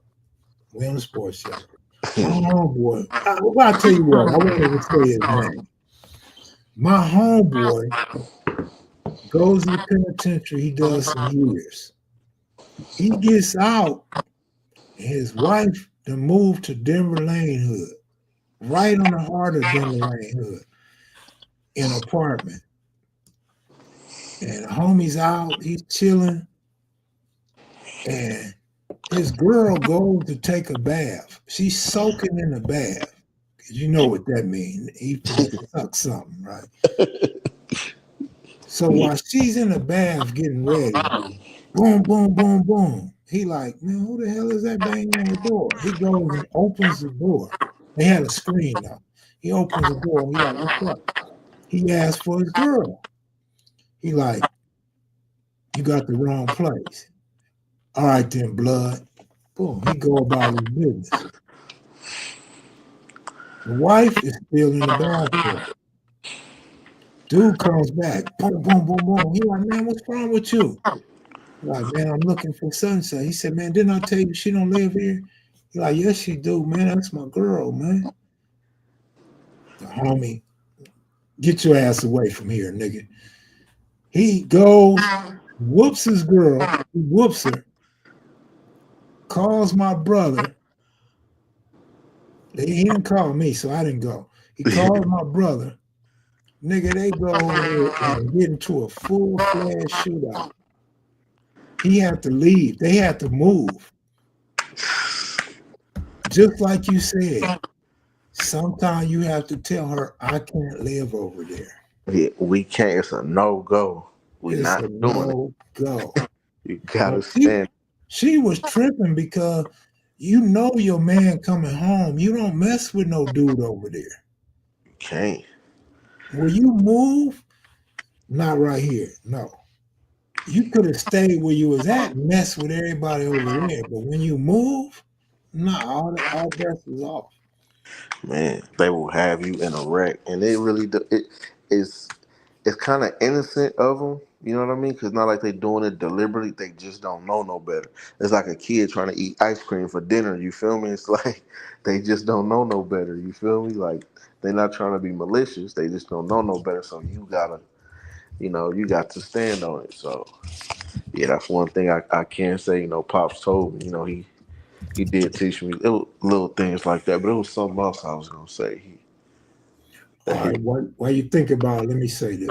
we on the sports channel. My homeboy, well, I'll tell you what, I won't even say his name. My homeboy goes to the penitentiary, he does some years. He gets out, and his wife then moved to Denver Lane Hood, right on the heart of Denver Lane Hood, in an apartment. And the homie's out, he's chilling, and his girl goes to take a bath. She's soaking in the bath. You know what that means. He finna suck something, right? So while she's in the bath getting ready, boom, boom, boom, boom. He like, man, who the hell is that banging on the door? He goes and opens the door. They had a screen though. He opens the door. He like, what's up? He asked for his girl. He like, you got the wrong place. All right then, blood. Boom. He go about his business. The wife is still in the bathtub. Dude comes back. Boom, boom, boom, boom. He like, man, what's wrong with you? Like, man, I'm looking for sunset. He said, man, didn't I tell you she don't live here? He like, yes, she do, man. That's my girl, man. The homie, get your ass away from here, nigga. He goes, whoops his girl, he whoops her, calls my brother. He didn't call me, so I didn't go. He called my brother. Nigga, they go over there and get into a full-fledged shootout. He had to leave. They had to move. Just like you said, sometimes you have to tell her, I can't live over there. Yeah, we can't. It's a no go. We It's a not doing it. no go. You But gotta stand. she was tripping because you know your man coming home. You don't mess with no dude over there. You can't. Will you move? Not right here. No. You could have stayed where you was at and mess with everybody over there. But when you move, nah, all bets is off. Man, they will have you in a wreck, and it really is. It's kind of innocent of them. You know what I mean? Because not like they doing it deliberately. They just don't know no better. It's like a kid trying to eat ice cream for dinner. You feel me? It's like they just don't know no better. You feel me? Like they're not trying to be malicious. They just don't know no better. So you gotta, you got to stand on it. So yeah, that's one thing I can say. Pops told me. He did teach me little things like that, but it was something else I was gonna say. All right, while you think about it, let me say this.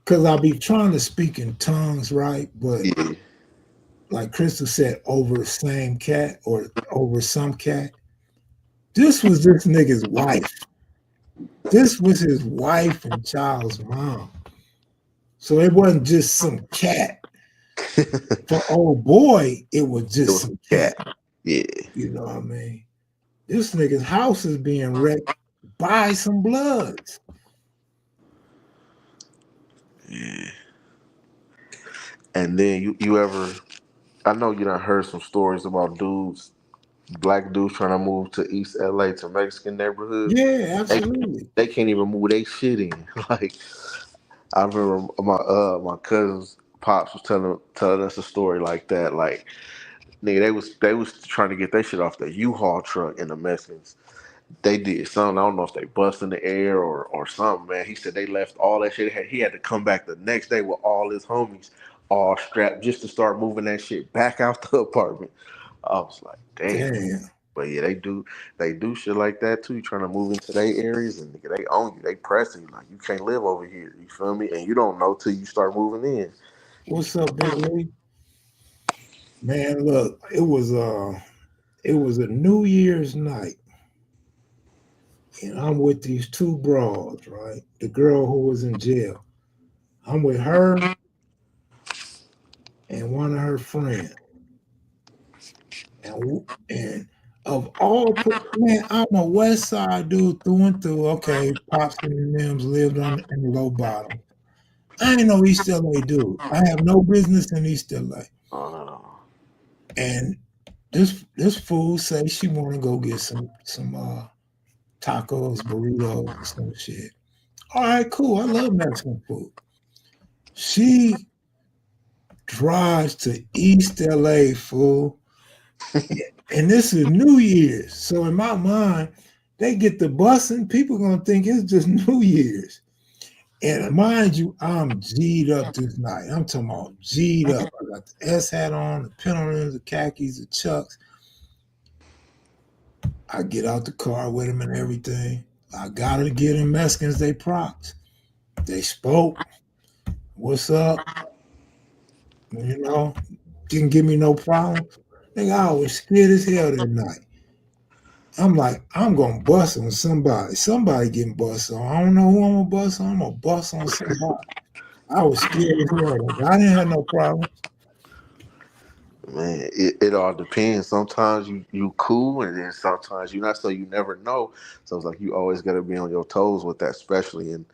Because I'll be trying to speak in tongues, right? But Yeah, like Crystal said, over the same cat or over some cat. This was this nigga's wife. This was his wife and child's mom. So it wasn't just some cat. it For old boy, it was just was some a cat. cat. Yeah, You know what I mean? This nigga's house is being wrecked by some bloods. yeah. And then you ever? I know you done heard some stories about black dudes trying to move to East LA to Mexican neighborhoods. Yeah, They absolutely. they can't even move their shit in. Like I remember my cousin's pops was telling us a story like that. Like nigga, they was trying to get their shit off the U-Haul truck in the Mexicans. They did something. I don't know if they bust in the air or something, man. He said they left all that shit. He had to come back the next day with all his homies all strapped just to start moving that shit back out the apartment. I was like, damn. Damn. But yeah, they do shit like that too. You trying to move into their areas and nigga, they own you. They pressing you like you can't live over here. You feel me? And you don't know till you start moving in. What's up, Big Lee? Man, look, it was a New Year's night, and I'm with these two broads, right? The girl who was in jail. I'm with her and one of her friends. And of all man, I'm a West Side dude through and through. Okay, Pops and Nims lived in the low bottom. I ain't no East LA dude. I have no business in East LA. Oh, And this fool say she want to go get some tacos, burritos, or some shit. All right, cool. I love Mexican food. She drives to East LA, fool. And this is New Year's. So in my mind, they get the busing, people gonna think it's just New Year's. And mind you, I'm G'd up this night. I'm talking about G'd up. I got the S hat on, the pantaloons, the khakis, the chucks. I get out the car with him and everything. I gotta give them Mexicans they props. They spoke. What's up? You know, didn't give me no problem. Nigga, I was scared as hell that night. I'm like, I'm gonna bust on somebody. Somebody getting bust on. I don't know who I'm gonna bust on. I'm gonna bust on somebody. I was scared as hell. I didn't have no problem. man, it all depends. Sometimes you cool, and then sometimes you not. So you never know. So it's like you always got to be on your toes with that, especially in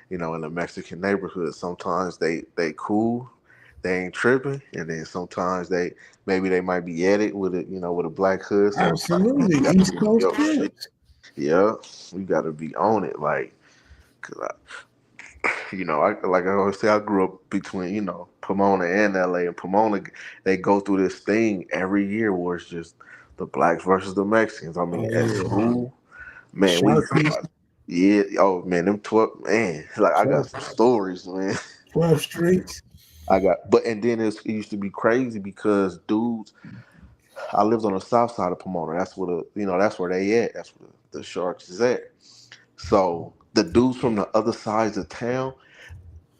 the Mexican neighborhood. Sometimes they cool, they ain't tripping, and then sometimes maybe they might be at it with a black hood. So it's like Absolutely. you got to East be on Coast your shit. Crips. Yeah, you got to be on it. Like, Like I always say, I grew up between Pomona and LA, and Pomona they go through this thing every year where it's just the blacks versus the Mexicans. I mean, Oh at yeah, school, man, we Sharpie, yeah, oh man, them 12 man, like I got 12, some stories, man. 12 streets. And then it used to be crazy because dudes, I lived on the south side of Pomona. That's where that's where they at. That's where the Sharks is at. So the dudes from the other sides of town,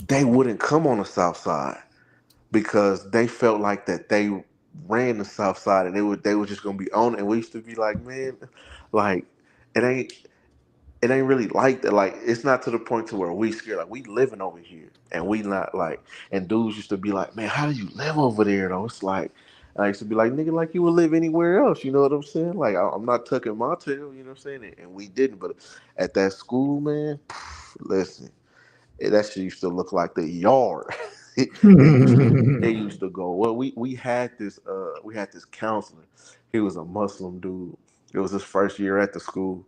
they wouldn't come on the south side because they felt like that they ran the south side and they were just gonna be on it. And we used to be like, man, like it ain't it ain't really like that. Like it's not to the point to where we scared. Like we living over here, and we not like. And dudes used to be like, "Man, how do you live over there?" Though it's like, I used to be like, "Nigga, like you would live anywhere else." You know what I'm saying? Like I'm not tucking my tail. You know what I'm saying? And we didn't. But at that school, man, listen, that shit used to look like the yard. It used to go. Well, we had this counselor. He was a Muslim dude. It was his first year at the school,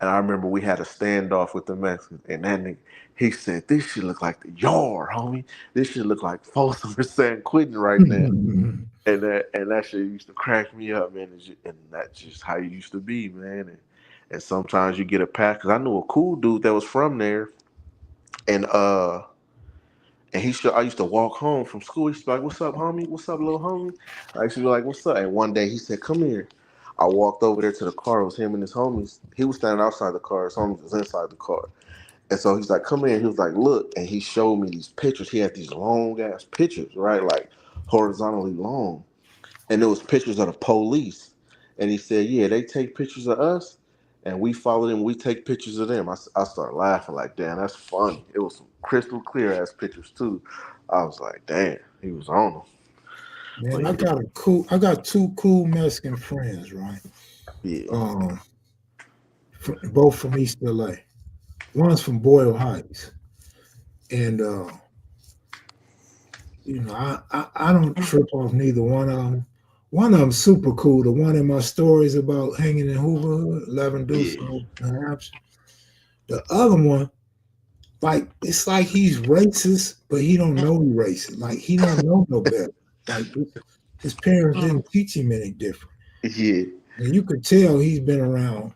and I remember we had a standoff with the Mexicans, and that nigga, he said, "This shit look like the yard, homie. This shit look like Folsom or San Quentin right now." And that shit used to crack me up, man. And that's just how you used to be, man. And sometimes you get a pass because I knew a cool dude that was from there, and I used to walk home from school. He used to be like, "What's up, homie? What's up, little homie?" I used to be like, "What's up?" And one day he said, "Come here." I walked over there to the car. It was him and his homies. He was standing outside the car. His homies was inside the car. And so he's like, "Come here." He was like, "Look." And he showed me these pictures. He had these long ass pictures, right? Like horizontally long. And it was pictures of the police. And he said, "Yeah, they take pictures of us and we follow them. We take pictures of them." I started laughing like, "Damn, that's funny." It was some crystal clear ass pictures too. I was like, "Damn, he was on them." Man, But I got two cool Mexican friends, right? yeah, Um, both from East LA. One's from Boyle Heights, and I don't trip off neither one of them. One of them super cool. The one in my stories about hanging in Hooverhood, 11 Deuce, yeah, New Hampshire. The other one, like it's like he's racist, but he don't know he's racist. Like he don't know no better. Like his parents didn't teach him any different. yeah, And you could tell he's been around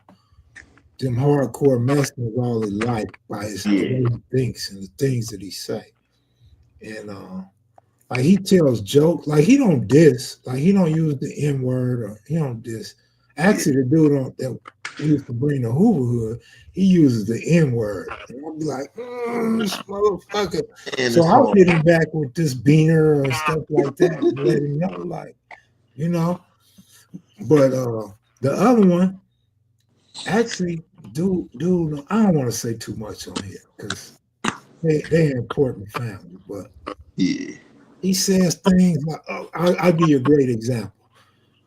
them hardcore Mexicans all his life by the yeah, way he thinks and the things that he say. And like he tells jokes, like he don't diss, like he don't use the N word or he don't diss. yeah. Actually, the dude that we used to bring to Hooverhood, he uses the N word, and I'll be like, this motherfucker. And So it's I'll hard. get him back with this beaner or stuff like that, and let him know, like you know. But the other one, actually, dude, I don't want to say too much on here because they're important family, but Yeah, he says things like, oh, I'll give you a great example.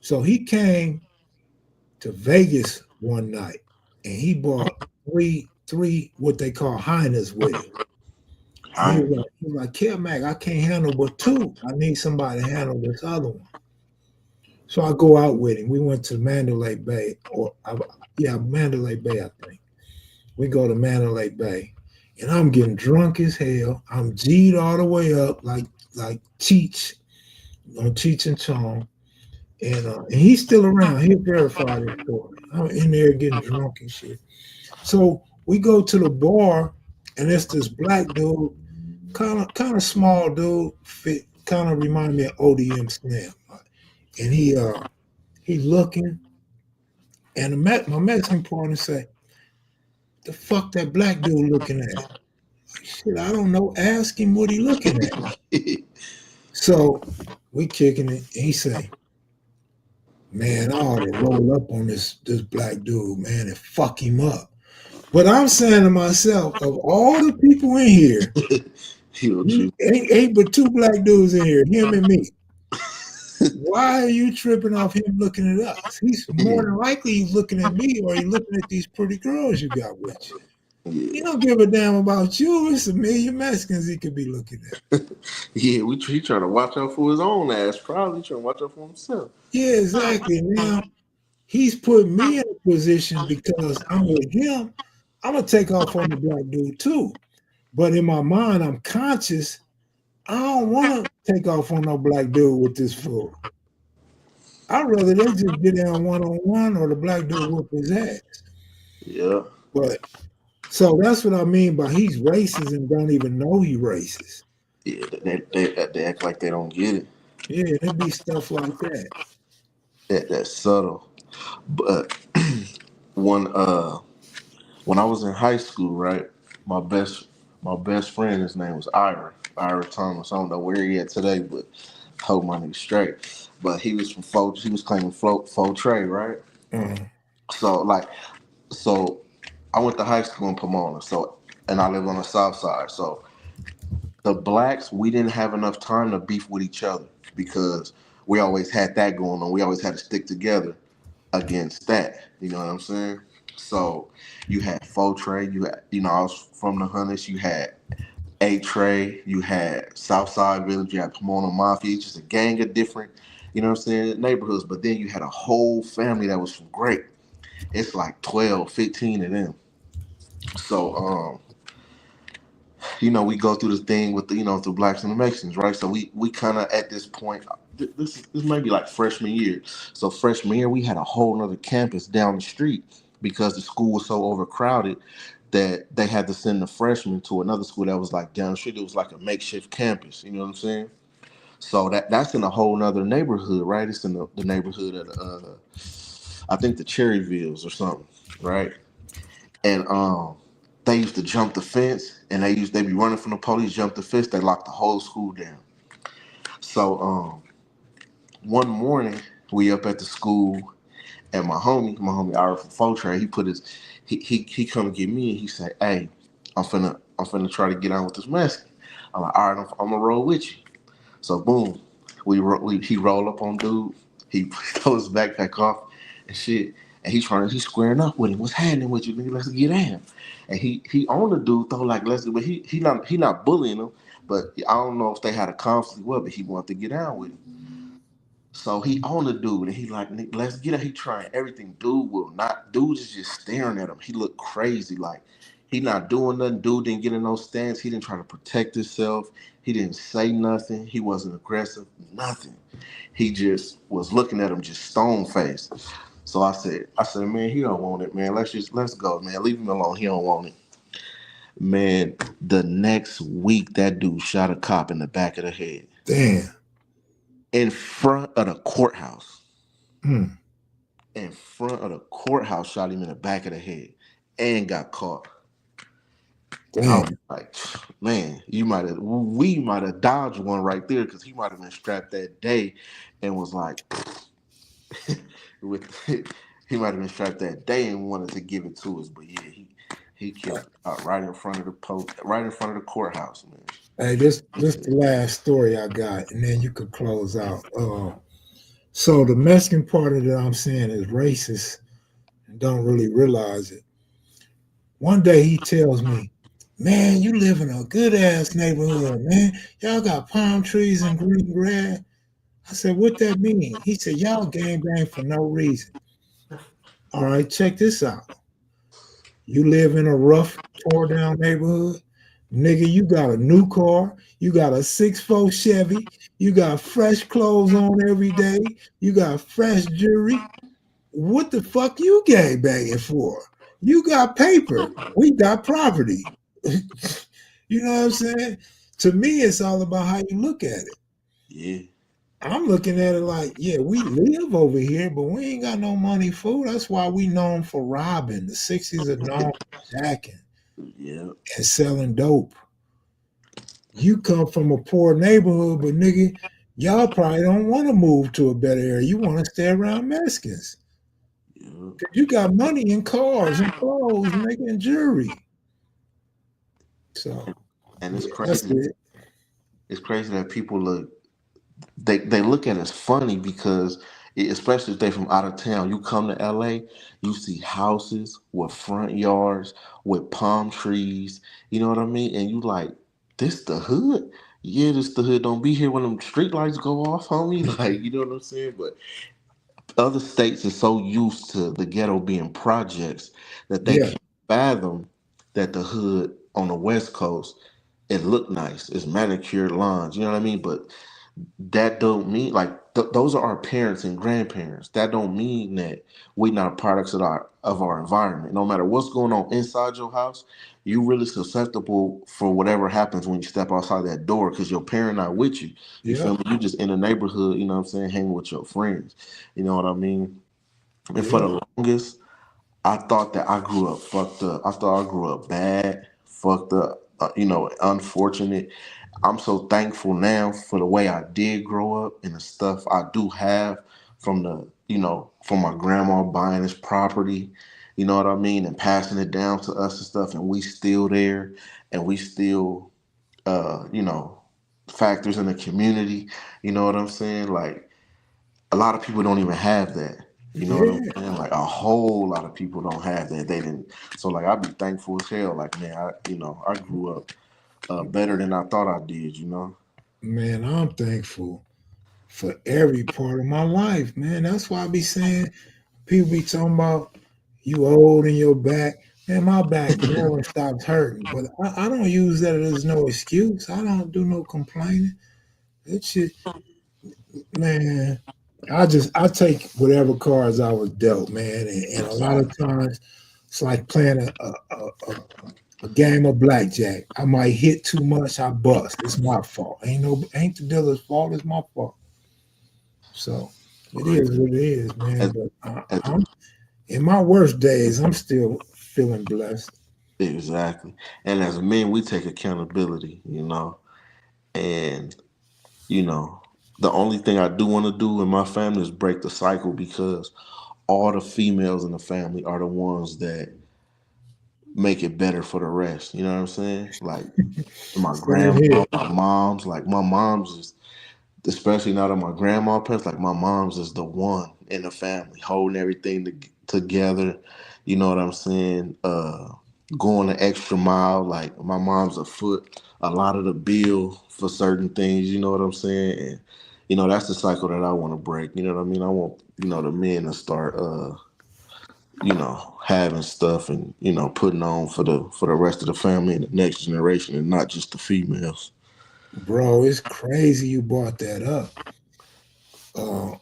So he came to Vegas one night and he bought three what they call Heiners with him. And he I was like, Kev Mac, I can't handle but two. I need somebody to handle this other one. So I go out with him. We went to Mandalay Bay, Mandalay Bay, I think. We go to Mandalay Bay, and I'm getting drunk as hell. I'm G'd all the way up, like Cheech on Cheech and Chong. And he's still around. He'll verify this story. I'm in there getting drunk and shit. So we go to the bar, and it's this black dude, kind of small dude, fit, kind of remind me of ODM Slim. And he looking, and my Mexican partner say, "The fuck that black dude looking at?" Like, shit, I don't know. Ask him what he looking at. So we kicking it, and he say, "Man, I ought to roll up on this black dude, man, and fuck him up." But I'm saying to myself, of all the people in here, he'll choose. ain't but two black dudes in here, him and me. Why are you tripping off him looking at us? He's more Yeah, than likely he's looking at me or he's looking at these pretty girls you got with you. He yeah, don't give a damn about you. It's a million Mexicans he could be looking at. yeah. He trying to watch out for his own ass. Probably trying to watch out for himself. Yeah, exactly. Now he's put me in a position because I'm with him. I'm gonna take off on the black dude too. But in my mind, I'm conscious. I don't want to take off on no black dude with this fool. I'd rather they just get down one on one or the black dude whoop his ass. Yeah, But so that's what I mean by he's racist and don't even know he racist. yeah. They act like they don't get it. Yeah, it'd be stuff like that. That's subtle. But one when I was in high school, right? My best my best friend, his name was Ira Thomas. I don't know where he at today, but hold my nigga straight. But he was from he was claiming Faux Trey, right? Uh, So like so I went to high school in Pomona, so and I live on the south side. So the blacks, we didn't have enough time to beef with each other because we always had that going on. We always had to stick together against that. You know what I'm saying? So you had Faux Trey, you had, I was from the Hunters, you had A Trey, you had Southside Village, you had Pomona Mafia, it's just a gang of different, neighborhoods. But then you had a whole family that was from Great. It's like 12, 15 of them. So we go through this thing with the blacks and the Mexicans, right? So we kind of at this point, this may be like freshman year. So freshman year, we had a whole nother campus down the street because the school was so overcrowded that they had to send the freshmen to another school that was like down the street. It was like a makeshift campus. You know what I'm saying? So that's in a whole nother neighborhood, right? It's in the neighborhood of I think the Cherryvilles or something, right? And they used to jump the fence, and they be running from the police, jump the fence. They locked the whole school down. So one morning we up at the school, and my homie Ira from Fortran, he come get me and he said, "Hey, I'm finna try to get on with this Mexican." I'm like, "All right, I'm gonna roll with you." So boom, he roll up on dude. He throws his backpack off and shit, and he's squaring up with him. What's happening with you, nigga? Let's get in. And he on the dude though, like let's, but he not bullying him. But I don't know if they had a conflict, well, but he wanted to get down with him. So he on the dude and he like, "Nigga, let's get it." He trying everything. Dude will not. Dude is just staring at him. He looked crazy. Like he not doing nothing. Dude didn't get in no stance. He didn't try to protect himself. He didn't say nothing. He wasn't aggressive. Nothing. He just was looking at him, just stone faced. So I said, man, he don't want it, man. Let's go, man. Leave him alone. He don't want it. Man, the next week that dude shot a cop in the back of the head damn. in front of the courthouse. Hmm. In front of the courthouse, shot him in the back of the head and got caught. I was Damn. like, man, we might have dodged one right there because he might have been strapped that day and was like, with he might have been strapped that day and wanted to give it to us. But yeah, he killed right in front of right in front of the courthouse, man. Hey, this the last story I got, and then you could close out. So the Mexican party that I'm saying is racist and don't really realize it. One day he tells me, "Man, you live in a good ass neighborhood, man. Y'all got palm trees and green grass." I said, "What that mean?" He said, "Y'all gang bang for no reason." All right, check this out. You live in a rough, tore down neighborhood. Nigga, you got a new car. You got a 6'4" Chevy. You got fresh clothes on every day. You got fresh jewelry. What the fuck you gang banging for? You got paper. We got property. You know what I'm saying? To me, it's all about how you look at it. Yeah, I'm looking at it like, yeah, we live over here, but we ain't got no money for. That's why we known for robbing. The 60s are known for jacking yeah, and selling dope. You come from a poor neighborhood, but nigga, y'all probably don't want to move to a better area. You want to stay around Mexicans. yeah. Cause you got money and cars and clothes, nigga, and jewelry. So And it's yeah, that's crazy. it. It's crazy that people they look at us funny because especially if they from out of town. You come to LA, you see houses with front yards with palm trees. You know what I mean? And you like, this the hood? Yeah, this the hood. Don't be here when them street lights go off, homie. Like, you know what I'm saying? But other states are so used to the ghetto being projects that they Yeah, can't fathom that the hood on the West Coast, it look nice. It's manicured lawns. You know what I mean? But that don't mean like those are our parents and grandparents. That don't mean that we not products of our environment. No matter what's going on inside your house, you really susceptible for whatever happens when you step outside that door because your parent not with you. You Yeah, feel me? You just in the neighborhood. You know what I'm saying? Hanging with your friends. You know what I mean? And for yeah, the longest, I thought that I grew up fucked up. I thought I grew up bad, fucked up, unfortunate. I'm so thankful now for the way I did grow up and the stuff I do have from from my grandma buying this property, you know what I mean, and passing it down to us and stuff, and we still there, and we still, factors in the community, you know what I'm saying? Like, a lot of people don't even have that. You know what I'm yeah. saying? Like a whole lot of people don't have that. They didn't. So like I'd be thankful as hell. Like man, I grew up better than I thought I did. You know. Man, I'm thankful for every part of my life, man. That's why I be saying people be talking about you old in your back. Man, my back never stops hurting. But I don't use that as no excuse. I don't do no complaining. That shit, man. I take whatever cards I was dealt, man. And a lot of Exactly. times it's like playing a game of blackjack. I might hit too much, I bust. It's my fault. Ain't the dealer's fault. It's my fault. So it Right. is what it is, man. As, But as, I'm in my worst days. I'm still feeling blessed. exactly. And as men, we take accountability. And you know, the only thing I do want to do in my family is break the cycle because all the females in the family are the ones that make it better for the rest. You know what I'm saying? Like my Same grandma, here, my mom's, like my mom's is, especially now that my grandma passed, like my mom's is the one in the family holding everything together. You know what I'm saying? Going the extra mile. Like my mom's a foot a lot of the bill for certain things. You know what I'm saying? And that's the cycle that I want to break. You know what I mean? I want the men to start having stuff and putting on for the rest of the family and the next generation and not just the females. bro. It's crazy you brought that up.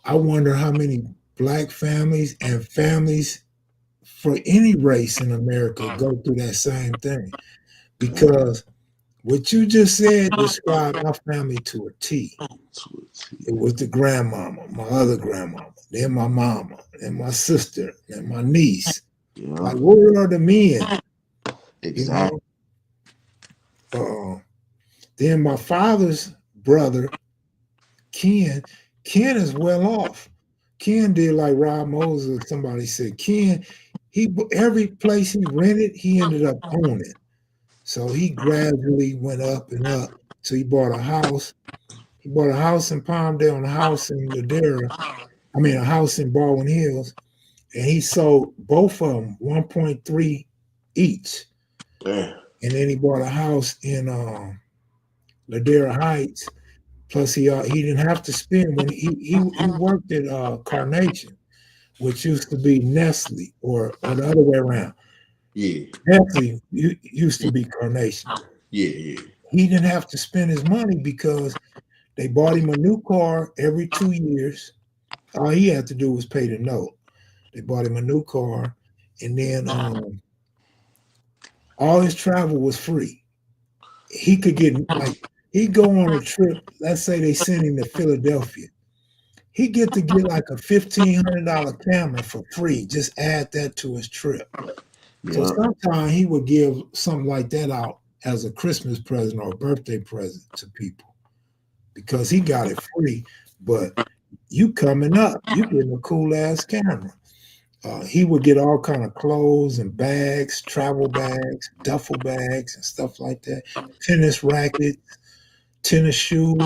I wonder how many black families and families for any race in America go through that same thing. Yeah. Because what you just said described our family to a T. It was the grandmama, my other grandmama, then my mama, then my sister, then my niece. Yeah, Like, where are the men? You exactly. know? Uh, then my father's brother, Ken, Ken is well off. Ken did like Rob Moses, somebody said. Ken, every place he rented, he ended up owning. So he gradually went up and up. So he bought a house. He bought a house in Palmdale and a house in Ladera. I mean, a house in Baldwin Hills. And he sold both of them 1.3 each. Yeah, And then he bought a house in Ladera Heights. Plus, he didn't have to spend when he worked at Carnation, which used to be Nestle, or the other way around. yeah, Nestle used to be Carnation. yeah, yeah, He didn't have to spend his money because they bought him a new car every 2 years. All he had to do was pay the note. They bought him a new car, and then all his travel was free. He could get like he'd go on a trip. Let's say they sent him to Philadelphia. He get like a $1,500 camera for free. Just add that to his trip. So yeah, sometimes he would give something like that out as a Christmas present or a birthday present to people because he got it free. But you coming up, you getting a cool ass camera. He would get all kind of clothes and bags, travel bags, duffel bags, and stuff like that. Tennis racket, tennis shoes.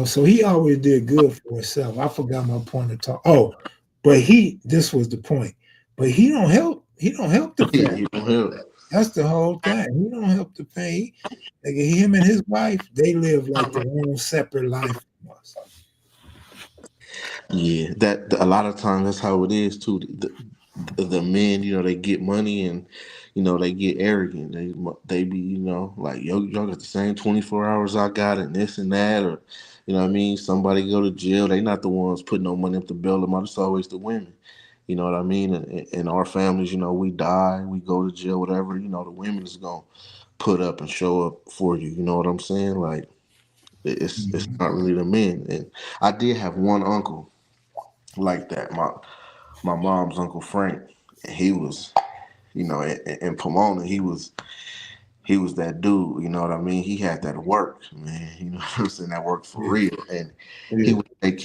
So he always did good for himself. I forgot my point of talk. Oh, but this was the point. But he don't help the yeah. family. You don't help. That's the whole thing. He don't help the family. Like him and his wife, they live like their own separate life from us. Yeah, a lot of times that's how it is too. The men, they get money and they get arrogant. They be, like, yo, y'all got the same 24 hours I got, and this and that, or what I mean. Somebody go to jail, they not the ones putting no money up to bail them out. It's always the women. You know what I mean? And in our families, we die, we go to jail, whatever. The women is gonna put up and show up for you. You know what I'm saying? Like, it's Mhm. not really the men. And I did have one uncle like that. My mom's uncle Frank, and he was, in Pomona, he was that dude, you know what I mean? He had that work, man. You know what I'm saying? That work for Yeah, real. And yeah, he would take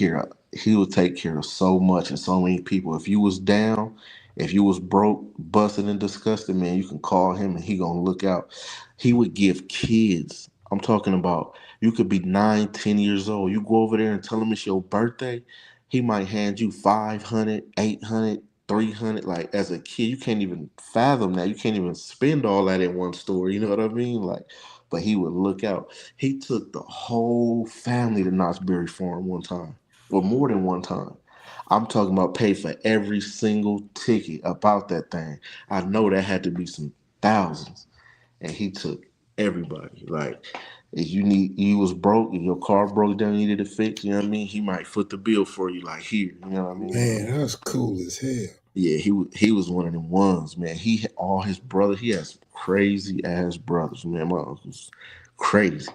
care of so much and so many people. If you was down, if you was broke, busted and disgusted, man, you can call him and he gonna look out. He would give kids. I'm talking about, you could be 9, 10 years old. You go over there and tell him it's your birthday, he might hand you 500, 800, 300. Like, as a kid, you can't even fathom that. You can't even spend all that in one store. You know what I mean? Like, but he would look out. He took the whole family to Knott's Berry Farm one time, or more than one time. I'm talking about paid for every single ticket about that thing. I know that had to be some thousands, and he took everybody. Like, if you was broke, if your car broke down, you needed to fix. You know what I mean? He might foot the bill for you. Like, here, you know what I mean? man, that's cool as hell. Yeah, he was one of them ones, man. All his brothers. He has crazy ass brothers, man. My uncle's crazy,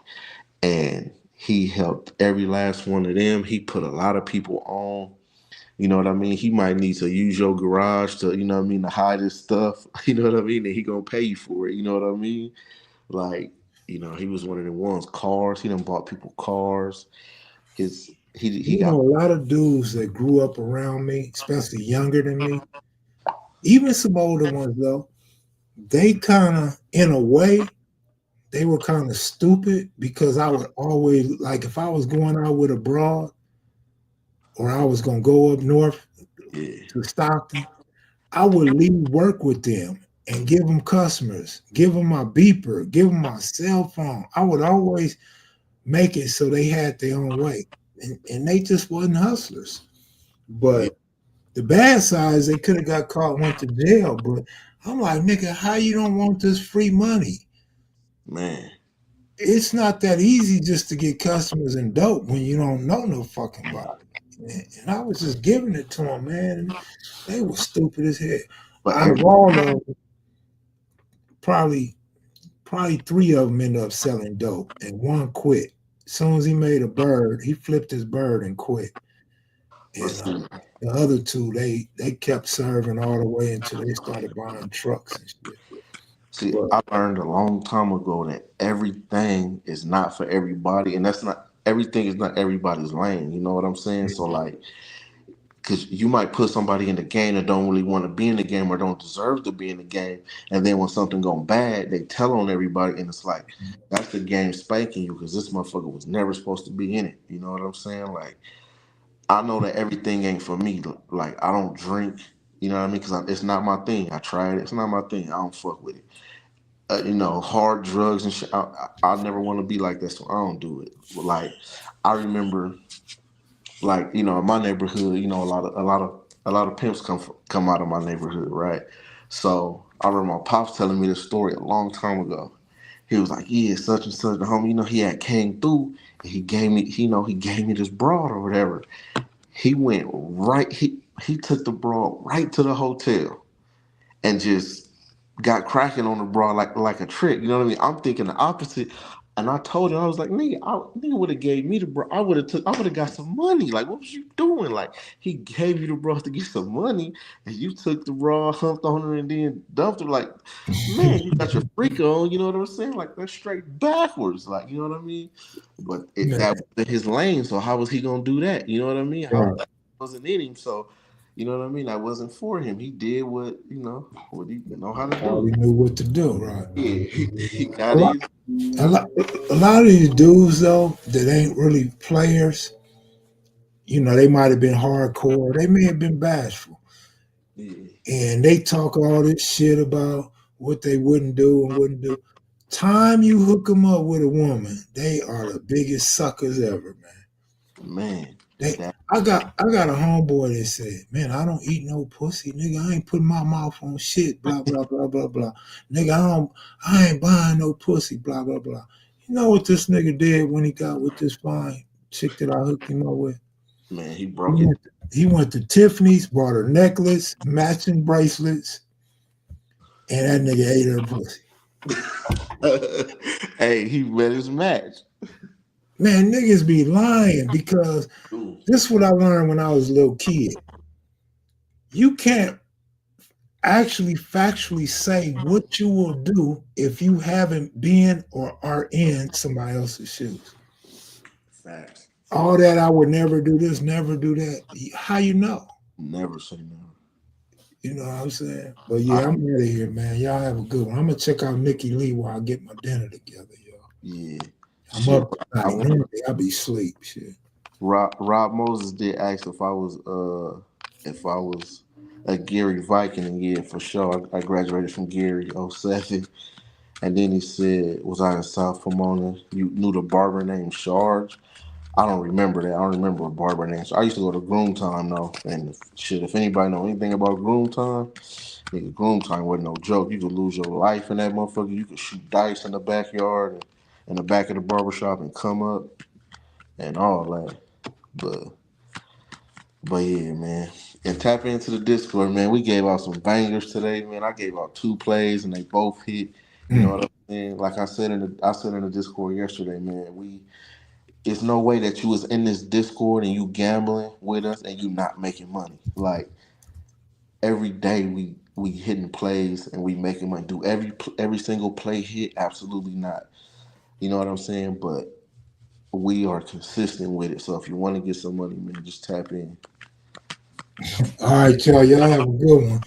and he helped every last one of them. He put a lot of people on. You know what I mean? He might need to use your garage to, you know what I mean, to hide his stuff. You know what I mean? And he gonna pay you for it. You know what I mean? Like, he was one of them ones. Cars. He done bought people cars. He You got. know, a lot of dudes that grew up around me, especially younger than me, even some older ones though, they kind of, in a way, they were kind of stupid because I would always, like, if I was going out with a broad or I was going to go up north Yeah, to Stockton, I would leave work with them and give them customers, give them my beeper, give them my cell phone. I would always make it so they had their own way. And they just wasn't hustlers. yeah, But the bad side is they could have got caught, went to jail. But I'm like, nigga, how you don't want this free money? man. It's not that easy just to get customers and dope when you don't know no fucking body. And I was just giving it to them, man. And they were stupid as hell. But Out of every all of them, probably three of them ended up selling dope, and one quit. As soon as he made a bird, he flipped his bird and quit. but And see, the other two, they kept serving all the way until they started buying trucks and shit. See, But I learned a long time ago that everything is not for everybody, and that's not everything is not everybody's lane. You know what I'm saying? So, like, because you might put somebody in the game that don't really want to be in the game or don't deserve to be in the game, and then when something going bad, they tell on everybody, and it's like, that's the game spanking you because this motherfucker was never supposed to be in it. You know what I'm saying? Like, I know that everything ain't for me. Like, I don't drink. You know what I mean? Because it's not my thing. I tried it. It's not my thing. I don't fuck with it. Hard drugs and shit. I never want to be like that, so I don't do it. But, like, I remember, like, in my neighborhood, a lot of pimps come out of my neighborhood, right? So I remember my pops telling me this story a long time ago. He was like, "Yeah, such and such, the homie, he had came through and he gave me this broad or whatever. He went right, he took the broad right to the hotel and just got cracking on the broad like a trick. You know what I mean? I'm thinking the opposite. And I told him, I was like, nigga would have gave me the bro. I would have got some money. Like, what was you doing? Like, he gave you the bra to get some money, and you took the bra, humped on her, and then dumped her. Like, man, you got your freak on. You know what I'm saying? Like, that's straight backwards. Like, you know what I mean? But that man, wasn't his lane. So how was he gonna do that? You know what I mean? How right. that wasn't in him. So you know what I mean? That wasn't for him. He did what he know how to Already do. knew what to do, right? Yeah, he A got lot, his. a lot of these dudes though that ain't really players, they might have been hardcore. They may have been bashful, Yeah, and they talk all this shit about what they wouldn't do and wouldn't do. Time you hook them up with a woman, they are the biggest suckers ever, man. man. They, That I got a homeboy that said, "Man, I don't eat no pussy, nigga. I ain't putting my mouth on shit, blah blah blah blah blah, nigga. I ain't buying no pussy, blah blah blah." You know what this nigga did when he got with this fine chick that I hooked him up with? man, he He broke it. went, he went to Tiffany's, bought her necklace, matching bracelets, and that nigga ate her pussy. Hey, he met his match. Man, niggas be lying because Ooh, this is what I learned when I was a little kid. You can't actually factually say what you will do if you haven't been or are in somebody else's shoes. facts. All that I would never do this, never do that. How you know? Never say never. You know what I'm saying? But I, yeah, I'm out of here, man. Y'all have a good one. I'm gonna check out Nikki Lee while I get my dinner together, y'all. yeah, I'm shit. up I tonight. went. Normally I be asleep. Shit. Rob Moses did ask if I was a Gary Viking, and yeah, for sure. I graduated from Gary '07. And then he said, was I in South Pomona? You knew the barber named Sharge? I don't remember that. I don't remember a barber name. So I used to go to Groom Time though. And shit, if anybody know anything about Groom Time, nigga, Groom Time wasn't no joke. You could lose your life in that motherfucker. You could shoot dice in the backyard and in the back of the barbershop and come up and all that. But but yeah, man. And tap into the Discord, man. We gave out some bangers today, man. I gave out two plays and they both hit. You know Mm. what I'm saying? Like I said in the Discord yesterday, man. It's no way that you was in this Discord and you gambling with us and you not making money. Like every day we hitting plays and we making money. Do every single play hit? Absolutely not. You know what I'm saying? But we are consistent with it. So if you want to get some money, man, just tap in. All right, y'all. Y'all have a good one.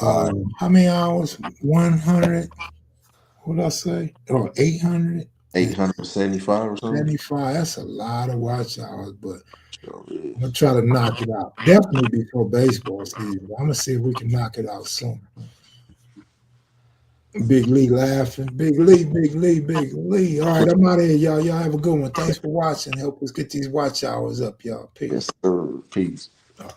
All right. How many hours? 100. What did I say? Oh, 800 and 875 or something? 75. That's a lot of watch hours, but Sure I'm gonna is. try to knock it out. Definitely before baseball season. I'm gonna see if we can knock it out sooner. Big Lee laughing. Big Lee, Big Lee, Big Lee. All right, I'm out of here, y'all. Y'all have a good one. Thanks for watching. Help us get these watch hours up, y'all. Yes, Peace. sir. Peace. All right.